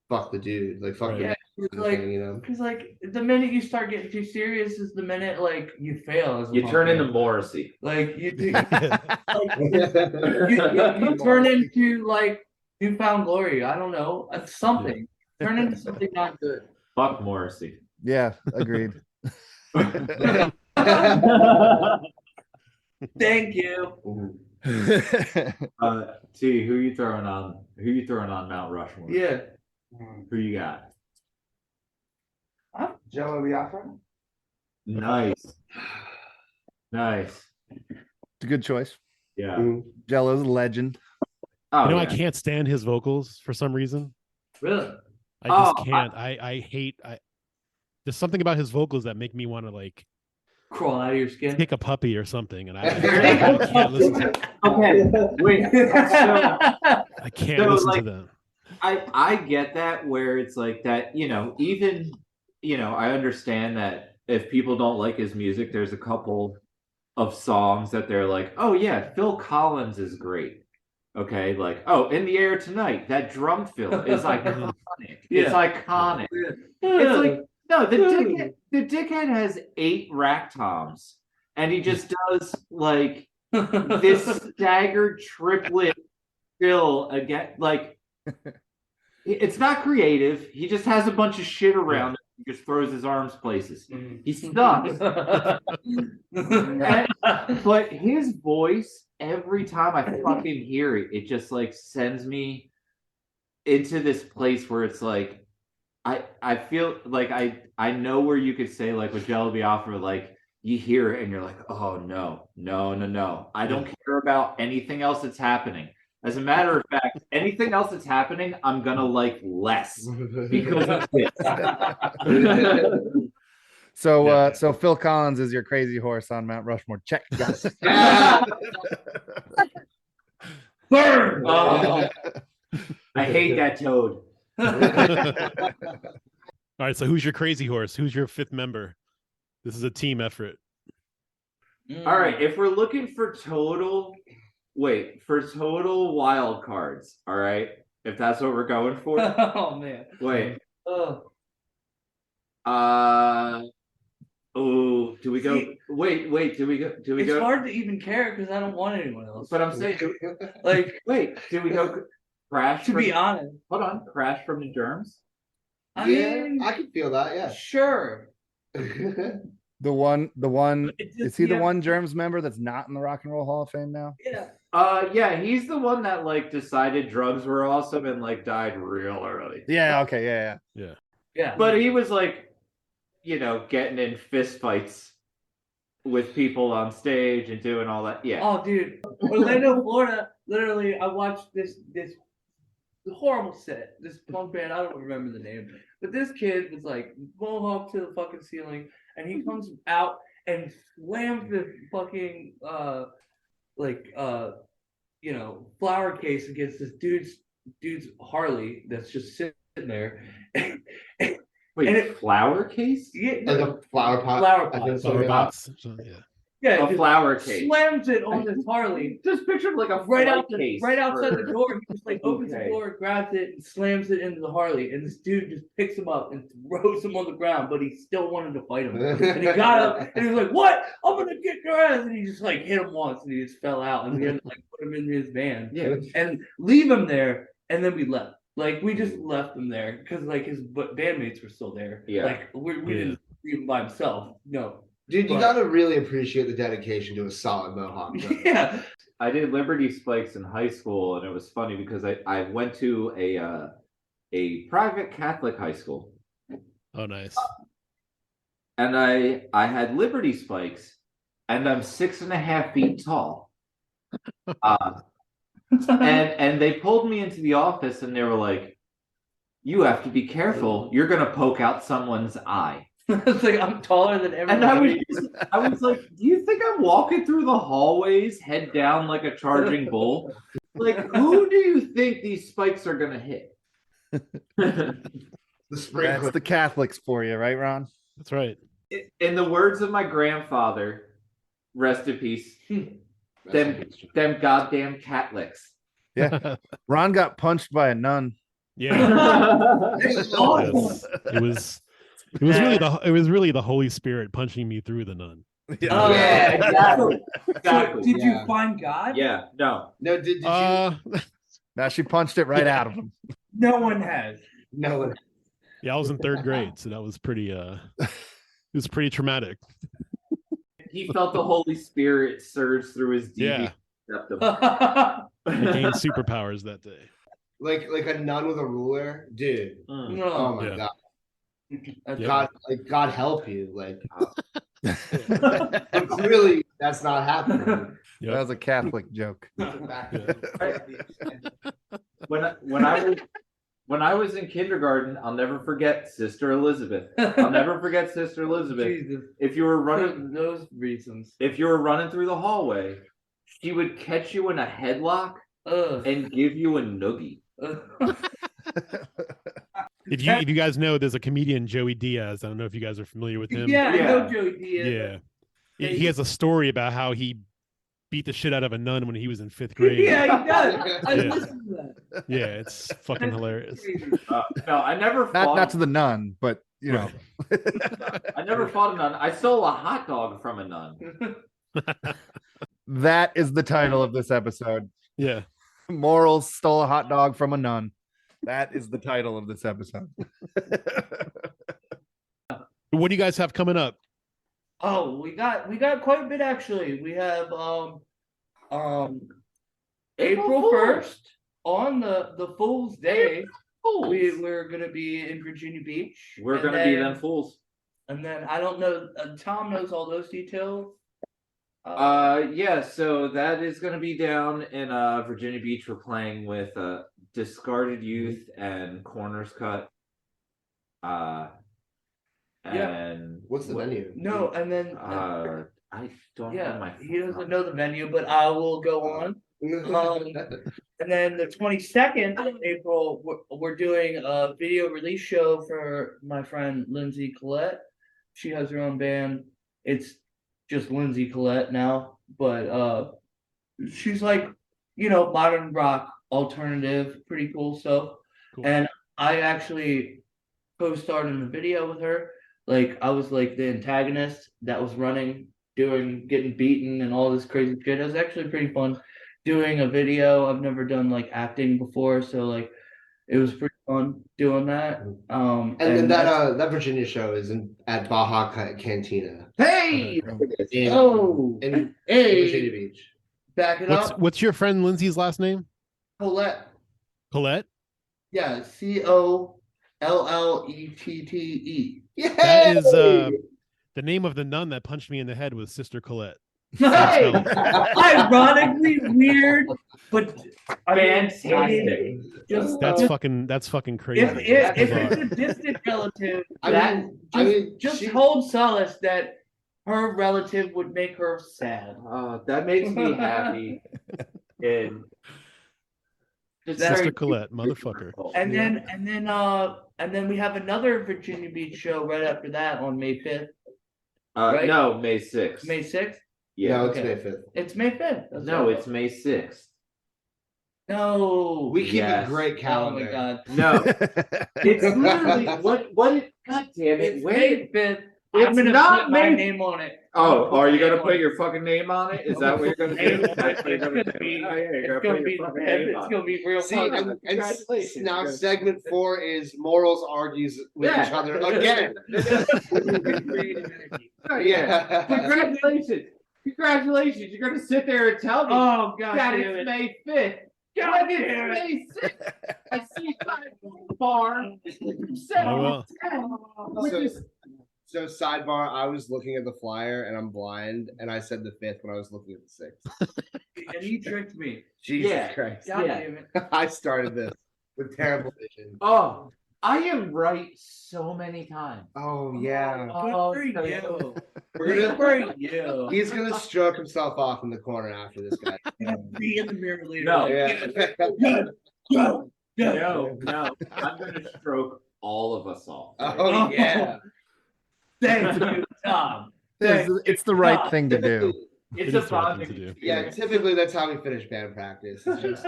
Speaker 6: fuck the dude, like fuck
Speaker 3: Right.
Speaker 6: the
Speaker 5: Yeah,
Speaker 6: dude
Speaker 5: it's like
Speaker 6: thing, you know.
Speaker 5: because like the minute you start getting too serious is the minute like you fail as a
Speaker 7: You
Speaker 5: punk
Speaker 7: turn
Speaker 5: band.
Speaker 7: into Morrissey.
Speaker 5: like you do. You turn into like newfound glory. I don't know. Something. Turn into something not good.
Speaker 7: Fuck Morrissey.
Speaker 4: Yeah, agreed.
Speaker 5: Thank you.
Speaker 8: T, who you throwing on? Who you throwing on Mount Rushmore?
Speaker 5: Yeah.
Speaker 8: Who you got?
Speaker 9: Jello Biafra.
Speaker 8: Nice. Nice.
Speaker 4: It's a good choice.
Speaker 8: Yeah.
Speaker 4: Jello's a legend.
Speaker 8: Oh,
Speaker 3: I can't stand his vocals for some reason.
Speaker 5: Really?
Speaker 3: I just can't. I hate. There's something about his vocals that make me want to like
Speaker 5: crawl out of your skin,
Speaker 3: kick a puppy or something, and I can't listen to it.
Speaker 8: Okay, wait. So,
Speaker 3: I can't listen to them.
Speaker 8: I get that where it's like that. Even I understand that if people don't like his music, there's a couple of songs that they're like, oh yeah, Phil Collins is great. Okay, like, oh, In the Air Tonight, that drum fill is iconic.
Speaker 5: Yeah.
Speaker 8: It's iconic. It's like, no, the dickhead has 8 rack toms, and he just does like this staggered triplet fill again. Like, it's not creative. He just has a bunch of shit around him. He just throws his arms places. He sucks. But his voice, every time I fucking hear it, it just like sends me into this place where it's like I feel like I know where you could say like with Jello Biafra, like you hear it and you're like, oh no. I don't care about anything else that's happening. As a matter of fact, anything else that's happening, I'm gonna like less because of this.
Speaker 4: So Phil Collins is your crazy horse on Mount Rushmore. Check. Got it.
Speaker 5: Burn!
Speaker 8: Oh, I hate that toad.
Speaker 3: All right, so who's your crazy horse? Who's your 5th member? This is a team effort.
Speaker 8: All right, if we're looking for total wild cards, all right, if that's what we're going for.
Speaker 5: Oh man.
Speaker 8: Wait.
Speaker 5: Oh.
Speaker 8: Do we go? Wait. Do we go?
Speaker 5: It's hard to even care because I don't want anyone else.
Speaker 8: But I'm saying,
Speaker 5: like,
Speaker 8: wait. Do we go? Crash.
Speaker 5: To be honest.
Speaker 8: Hold on. Crash from the Germs.
Speaker 5: I mean,
Speaker 6: I can feel that. Yeah.
Speaker 5: Sure.
Speaker 4: The one. Is he the one Germs member that's not in the Rock and Roll Hall of Fame now?
Speaker 5: Yeah.
Speaker 8: Yeah, he's the one that like decided drugs were awesome and like died real early.
Speaker 4: Yeah. Okay. Yeah.
Speaker 8: But he was like, getting in fist fights with people on stage and doing all that. Yeah.
Speaker 5: Oh, dude, Orlando, Florida. Literally, I watched this horrible set. This punk band. I don't remember the name, but this kid was like mohawk to the fucking ceiling, and he comes out and slams the fucking flower case against this dude's Harley that's just sitting there.
Speaker 8: Wait, flower case?
Speaker 5: Yeah,
Speaker 6: Like a flower pot.
Speaker 5: Flower pot.
Speaker 6: I think so,
Speaker 3: Flower
Speaker 6: yeah.
Speaker 3: box. So, yeah.
Speaker 5: Yeah,
Speaker 8: A flower case.
Speaker 5: slams it on this Harley.
Speaker 8: Just picture like a
Speaker 5: Right
Speaker 8: case.
Speaker 5: outside the door. He just like opens
Speaker 8: Okay.
Speaker 5: the door, grabs it, and slams it into the Harley. And this dude just picks him up and throws him on the ground, but he still wanted to fight him. And he got up and he was like, "What? I'm gonna kick your ass!" And he just like hit him once, and he just fell out. And we had to like put him in his van, and leave him there. And then we left. Like we just left him there because like his bandmates were still there.
Speaker 8: Yeah.
Speaker 5: Like we didn't leave him by himself. No.
Speaker 6: Dude, you gotta really appreciate the dedication to a solid mohawk. Though.
Speaker 5: Yeah.
Speaker 8: I did Liberty Spikes in high school, and it was funny because I went to a private Catholic high school.
Speaker 3: Oh, nice.
Speaker 8: And I had Liberty Spikes, and I'm 6.5 feet tall. And they pulled me into the office, and they were like, "You have to be careful. You're gonna poke out someone's eye."
Speaker 5: It's like I'm taller than everyone.
Speaker 8: And I was like, "Do you think I'm walking through the hallways, head down like a charging bull? Like, who do you think these spikes are gonna hit?"
Speaker 6: The sprinkler.
Speaker 4: That's the Catholics for you, right, Ron?
Speaker 3: That's right.
Speaker 8: In the words of my grandfather, rest in peace. Them goddamn Catholics.
Speaker 4: Yeah. Ron got punched by a nun.
Speaker 3: Yeah.
Speaker 8: Yes.
Speaker 3: It was really the Holy Spirit punching me through the nun.
Speaker 8: Yeah, exactly.
Speaker 5: So, did you find God?
Speaker 8: Yeah, no.
Speaker 6: No, did you?
Speaker 4: Now she punched it right out of him.
Speaker 5: No one has.
Speaker 6: No one.
Speaker 3: Yeah, I was in 3rd grade, so that was pretty it was pretty traumatic.
Speaker 8: He felt the Holy Spirit surge through his DV.
Speaker 3: Yeah. Gained superpowers that day.
Speaker 6: Like a nun with a ruler, dude.
Speaker 3: Mm.
Speaker 5: No.
Speaker 6: Oh my
Speaker 3: Yeah.
Speaker 6: god.
Speaker 3: Yeah.
Speaker 6: God help you. Like, but clearly that's not happening.
Speaker 3: Yep.
Speaker 4: That was a Catholic joke.
Speaker 8: When I was in kindergarten, I'll never forget Sister Elizabeth. I'll never forget Sister Elizabeth.
Speaker 5: Jesus.
Speaker 8: If you were running,
Speaker 5: Those reasons.
Speaker 8: if you were running through the hallway, she would catch you in a headlock and give you a noogie.
Speaker 3: If you guys know, there's a comedian, Joey Diaz. I don't know if you guys are familiar with him.
Speaker 5: Yeah, I know Joey Diaz.
Speaker 3: Yeah. He has a story about how he beat the shit out of a nun when he was in 5th grade.
Speaker 5: Yeah, he does. I
Speaker 3: Yeah.
Speaker 5: listened to that.
Speaker 3: Yeah, it's fucking hilarious.
Speaker 8: No, I never fought.
Speaker 4: Not to the nun, but you know.
Speaker 8: I never fought a nun. I stole a hot dog from a nun.
Speaker 4: That is the title of this episode.
Speaker 3: Yeah.
Speaker 4: Morals stole a hot dog from a nun. That is the title of this episode.
Speaker 3: What do you guys have coming up?
Speaker 5: Oh, we got quite a bit actually. We have April 1st on the Fool's Day. We're gonna be in Virginia Beach.
Speaker 8: We're gonna be them fools.
Speaker 5: And then I don't know. Tom knows all those details.
Speaker 8: Yeah, so that is going to be down in Virginia Beach. We're playing with Discarded Youth and Corners Cut. And
Speaker 6: what's the venue?
Speaker 5: No, and then
Speaker 8: I don't know my.
Speaker 5: he doesn't know the venue, but I will go on. And then the 22nd of April, we're doing a video release show for my friend Lindsay Collette. She has her own band. It's just Lindsay Collette now, but she's like, modern rock, alternative, pretty cool stuff.
Speaker 3: Cool.
Speaker 5: And I actually co-starred in the video with her. Like, I was like the antagonist that was running, getting beaten and all this crazy shit. It was actually pretty fun doing a video. I've never done like acting before, so like it was pretty fun doing that.
Speaker 6: And then that Virginia show is at Baja Cantina.
Speaker 5: Hey!
Speaker 6: In Virginia Beach.
Speaker 5: Back it up.
Speaker 3: What's your friend Lindsay's last name?
Speaker 5: Colette.
Speaker 3: Colette?
Speaker 5: Yeah, COLLETTE.
Speaker 3: Yeah. That is the name of the nun that punched me in the head was Sister Colette.
Speaker 5: Hey! Ironically weird, but
Speaker 8: Fantastic.
Speaker 5: That's
Speaker 3: fucking crazy.
Speaker 5: If it's a distant relative, just hold solace that her relative would make her sad.
Speaker 8: That makes me happy. And
Speaker 3: Sister Colette, motherfucker.
Speaker 5: And then we have another Virginia Beach show right after that on May 5th. Right?
Speaker 8: No, May 6th.
Speaker 5: May 6th?
Speaker 8: Yeah,
Speaker 6: no, it's May 5th.
Speaker 5: It's May 5th.
Speaker 8: No, it's May 6th.
Speaker 5: No.
Speaker 6: We keep a great calendar.
Speaker 5: Oh my god.
Speaker 8: No. It's literally what god damn it.
Speaker 5: It's
Speaker 8: Wait.
Speaker 5: May 5th.
Speaker 8: It's
Speaker 5: I'm gonna
Speaker 8: not
Speaker 5: put my
Speaker 8: May-
Speaker 5: name on it.
Speaker 8: Oh, are you gonna
Speaker 5: name
Speaker 8: put
Speaker 5: on
Speaker 8: your fucking name on it? Is that what you're gonna do?
Speaker 5: It's gonna be real
Speaker 6: See,
Speaker 5: fun.
Speaker 6: and
Speaker 8: Congratulations.
Speaker 6: now segment 4 is Morals argues with each other again. Yeah.
Speaker 8: Congratulations. Congratulations. You're gonna sit there and tell me
Speaker 5: Oh god
Speaker 8: that
Speaker 5: damn
Speaker 8: it's
Speaker 5: it.
Speaker 8: May 5th.
Speaker 5: God
Speaker 8: It's
Speaker 5: damn it.
Speaker 8: May 6th. I see bar.
Speaker 3: Oh, well.
Speaker 8: Which is
Speaker 6: So sidebar, I was looking at the flyer and I'm blind, and I said the 5th when I was looking at the 6th.
Speaker 5: And you tricked me.
Speaker 6: Jesus Christ.
Speaker 5: God
Speaker 8: Yeah.
Speaker 5: damn it.
Speaker 6: I started this with terrible vision.
Speaker 8: oh, I am right so many times.
Speaker 6: Oh yeah.
Speaker 8: Oh,
Speaker 5: Good for you.
Speaker 6: We're
Speaker 5: Good
Speaker 6: gonna
Speaker 5: for you.
Speaker 6: he's gonna stroke himself off in the corner after this guy.
Speaker 5: Be in the mirror later.
Speaker 8: No.
Speaker 6: Yeah.
Speaker 8: No, I'm gonna stroke all of us all.
Speaker 6: Oh yeah.
Speaker 5: Thank you, Tom.
Speaker 4: It's the right thing to do.
Speaker 8: It's
Speaker 3: It
Speaker 8: a
Speaker 3: is the right thing to
Speaker 8: bonding.
Speaker 3: do.
Speaker 6: Yeah, typically that's how we finish band practice. It's just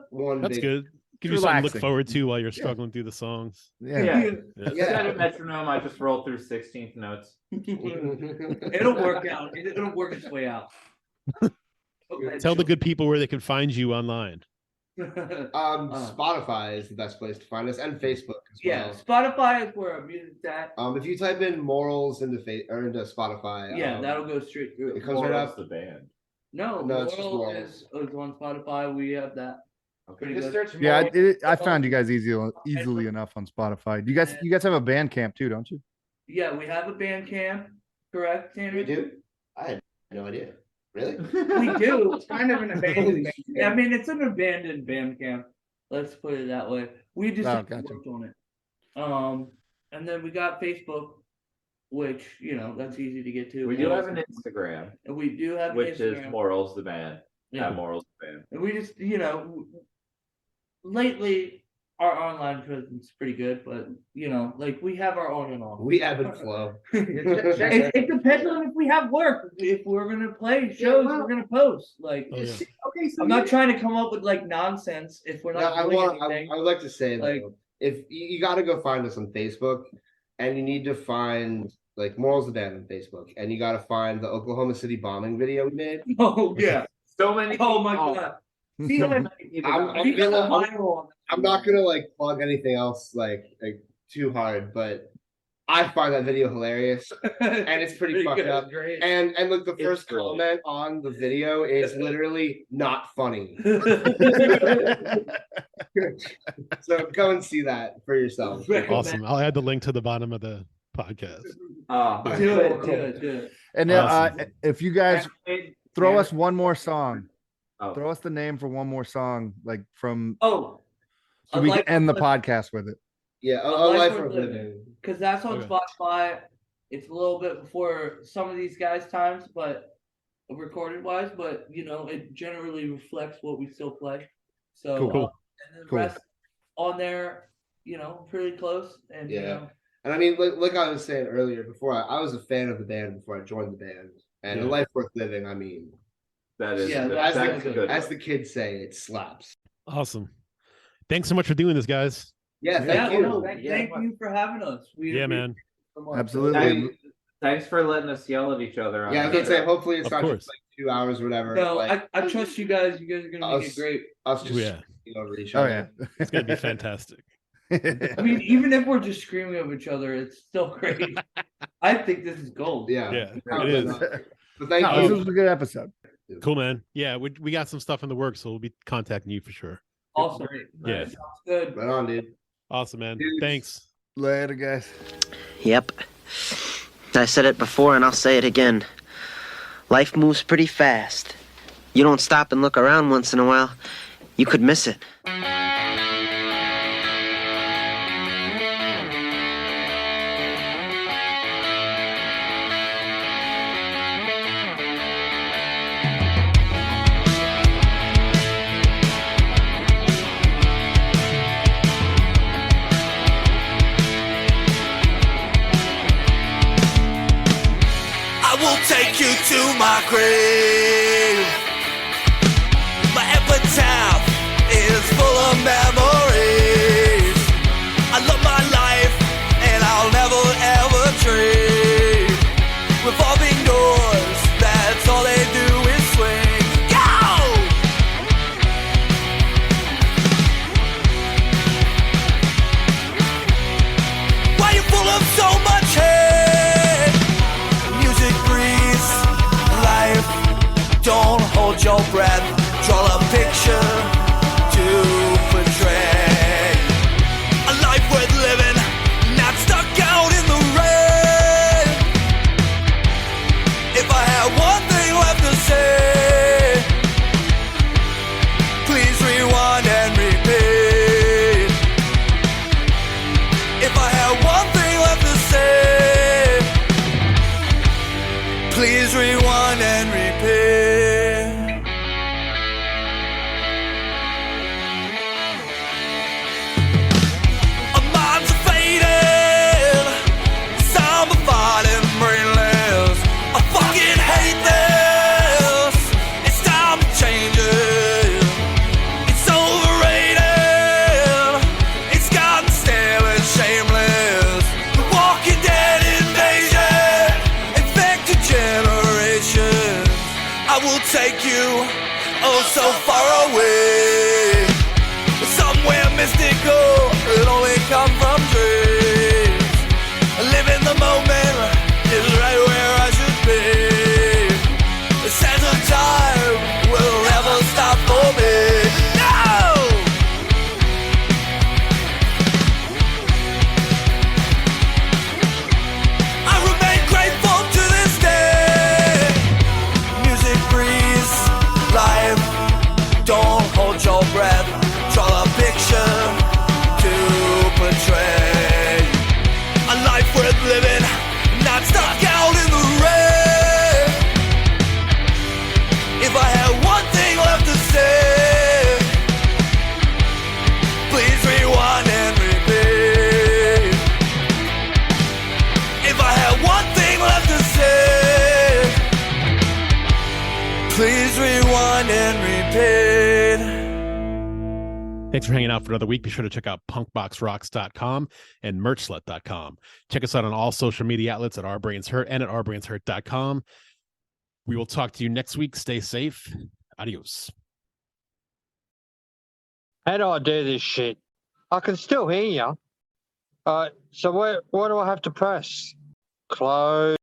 Speaker 6: one
Speaker 3: That's
Speaker 6: big
Speaker 3: good. Give you something to look
Speaker 4: Relaxing.
Speaker 3: forward to while you're struggling through the songs.
Speaker 8: Yeah.
Speaker 3: Yeah.
Speaker 8: Instead of metronome, I just roll through 16th notes.
Speaker 5: It'll work out. It'll work its way out. Okay,
Speaker 3: Tell the good people where they can find you online.
Speaker 6: Spotify is the best place to find us, and Facebook as
Speaker 5: Yeah,
Speaker 6: well.
Speaker 5: Spotify is where our music's at.
Speaker 6: If you type in Morals into Spotify,
Speaker 5: Yeah, that'll go straight through.
Speaker 6: it comes right up.
Speaker 8: the band.
Speaker 5: No,
Speaker 6: it's just
Speaker 5: Moral
Speaker 6: Morals.
Speaker 5: is on Spotify. We have that. Pretty
Speaker 8: Just
Speaker 5: good.
Speaker 8: search
Speaker 4: Yeah,
Speaker 8: Morals.
Speaker 4: I found you guys easily enough on Spotify. You guys have a Bandcamp too, don't you?
Speaker 5: Yeah, we have a Bandcamp. Correct, Tanner?
Speaker 6: We do. I had no idea. Really?
Speaker 5: We do.
Speaker 9: It's kind of an abandoned
Speaker 5: I mean, it's an abandoned Bandcamp. Let's put it that way. We just
Speaker 4: Oh,
Speaker 5: haven't
Speaker 4: gotcha.
Speaker 5: worked on it. And then we got Facebook, which that's easy to get to.
Speaker 8: We do have an Instagram,
Speaker 5: And we do have
Speaker 8: which
Speaker 5: Instagram.
Speaker 8: is Morals the Band.
Speaker 5: Yeah.
Speaker 8: Morals the Band.
Speaker 5: And we just lately our online presence is pretty good, but like we have our on and off.
Speaker 6: We ebb and flow.
Speaker 5: It depends on if we have work. If we're gonna play shows, we're gonna post. Like,
Speaker 3: Oh, yeah.
Speaker 9: Okay, so
Speaker 5: I'm not trying to come up with like nonsense if we're
Speaker 6: No,
Speaker 5: not doing anything.
Speaker 6: I would like to say
Speaker 5: Like-
Speaker 6: though, if you got to go find us on Facebook, and you need to find like Morals the Band on Facebook, and you got to find the Oklahoma City bombing video we made.
Speaker 5: Oh yeah.
Speaker 8: So many.
Speaker 5: Oh my god. See how many people we got viral.
Speaker 6: I'm not gonna like plug anything else like too hard, but I find that video hilarious, and it's pretty fucked
Speaker 5: good.
Speaker 6: up.
Speaker 5: Great.
Speaker 6: And like the
Speaker 8: It's
Speaker 6: first
Speaker 8: brilliant.
Speaker 6: comment on the video is literally not funny. So go and see that for yourself.
Speaker 3: Awesome. I'll add the link to the bottom of the podcast.
Speaker 5: Do it.
Speaker 4: And
Speaker 3: Awesome.
Speaker 4: if you guys throw us one more song,
Speaker 8: Oh.
Speaker 4: throw us the name for one more song, like from
Speaker 5: Oh,
Speaker 4: so we can end the podcast with it.
Speaker 6: Yeah,
Speaker 5: A
Speaker 6: a
Speaker 5: Life
Speaker 6: life
Speaker 5: Worth
Speaker 6: worth
Speaker 5: Living.
Speaker 6: living.
Speaker 5: because that's on
Speaker 3: Okay.
Speaker 5: Spotify. It's a little bit before some of these guys' times, but recorded wise, but it generally reflects what we still play. So
Speaker 3: Cool.
Speaker 5: and the
Speaker 4: Cool.
Speaker 5: rest on there, pretty close. And
Speaker 6: Yeah. And I mean, like I was saying earlier, before I was a fan of the band before I joined the band, and
Speaker 3: Yeah.
Speaker 6: a life worth living. I mean,
Speaker 8: That is
Speaker 5: Yeah,
Speaker 8: that's
Speaker 5: that's
Speaker 8: a good.
Speaker 6: as
Speaker 8: one.
Speaker 6: the kids say, it slaps.
Speaker 3: Awesome. Thanks so much for doing this, guys.
Speaker 6: Yeah,
Speaker 5: yeah,
Speaker 6: thank you.
Speaker 5: no, thank you for having us. We
Speaker 3: Yeah,
Speaker 5: appreciate
Speaker 3: man.
Speaker 5: it so much.
Speaker 4: Absolutely.
Speaker 8: Thanks for letting us yell at each other. On
Speaker 6: Yeah, I was gonna say, hopefully it's
Speaker 3: Of
Speaker 6: not
Speaker 3: course.
Speaker 6: just like 2 hours or whatever.
Speaker 5: No,
Speaker 6: like
Speaker 5: I trust you guys. You guys are gonna make
Speaker 6: Us-
Speaker 5: it great.
Speaker 6: us just
Speaker 3: Yeah.
Speaker 6: screaming over each
Speaker 4: Oh
Speaker 6: other.
Speaker 4: yeah.
Speaker 3: It's gonna be fantastic.
Speaker 5: I mean, even if we're just screaming at each other, it's still great. I think this is gold.
Speaker 6: Yeah.
Speaker 3: Yeah,
Speaker 6: No,
Speaker 3: it is.
Speaker 6: But thank
Speaker 4: No, this
Speaker 6: you.
Speaker 4: was a good episode.
Speaker 3: Cool, man. Yeah, we got some stuff in the works, so we'll be contacting you for sure.
Speaker 5: Awesome.
Speaker 3: Yeah.
Speaker 5: Sounds good.
Speaker 6: Right on, dude.
Speaker 3: Awesome, man.
Speaker 6: Dude.
Speaker 3: Thanks.
Speaker 4: Later, guys.
Speaker 10: Yep. I said it before and I'll say it again. Life moves pretty fast. You don't stop and look around once in a while, you could miss it.
Speaker 2: I will take you to my grave. My epitaph is full of memories. I love my life and I'll never ever trade. Revolving doors, that's all they do is swing. Go! Why you full of so much hate? Music breathes life. Don't hold your breath. Draw a picture to portray a life worth living, not stuck out in the rain. If I had one thing left to say, please rewind and repeat. If I had one thing left to say, please rewind and repeat. Our minds are faded, some are fighting brainless. I fucking hate this. It's time to change it. It's overrated. It's gotten stale and shameless. The Walking Dead invasion infected generations. I will take you oh so far away, somewhere mystical. It only come from dreams. Live in the moment is right where I should be. A sense of time Please rewind and repeat.
Speaker 3: Thanks for hanging out for another week. Be sure to check out punkboxrocks.com and merchslut.com. Check us out on all social media outlets at Our Brains Hurt and at ourbrainshurt.com. We will talk to you next week. Stay safe. Adios.
Speaker 11: How do I do this shit? I can still hear you. So what do I have to press? Close.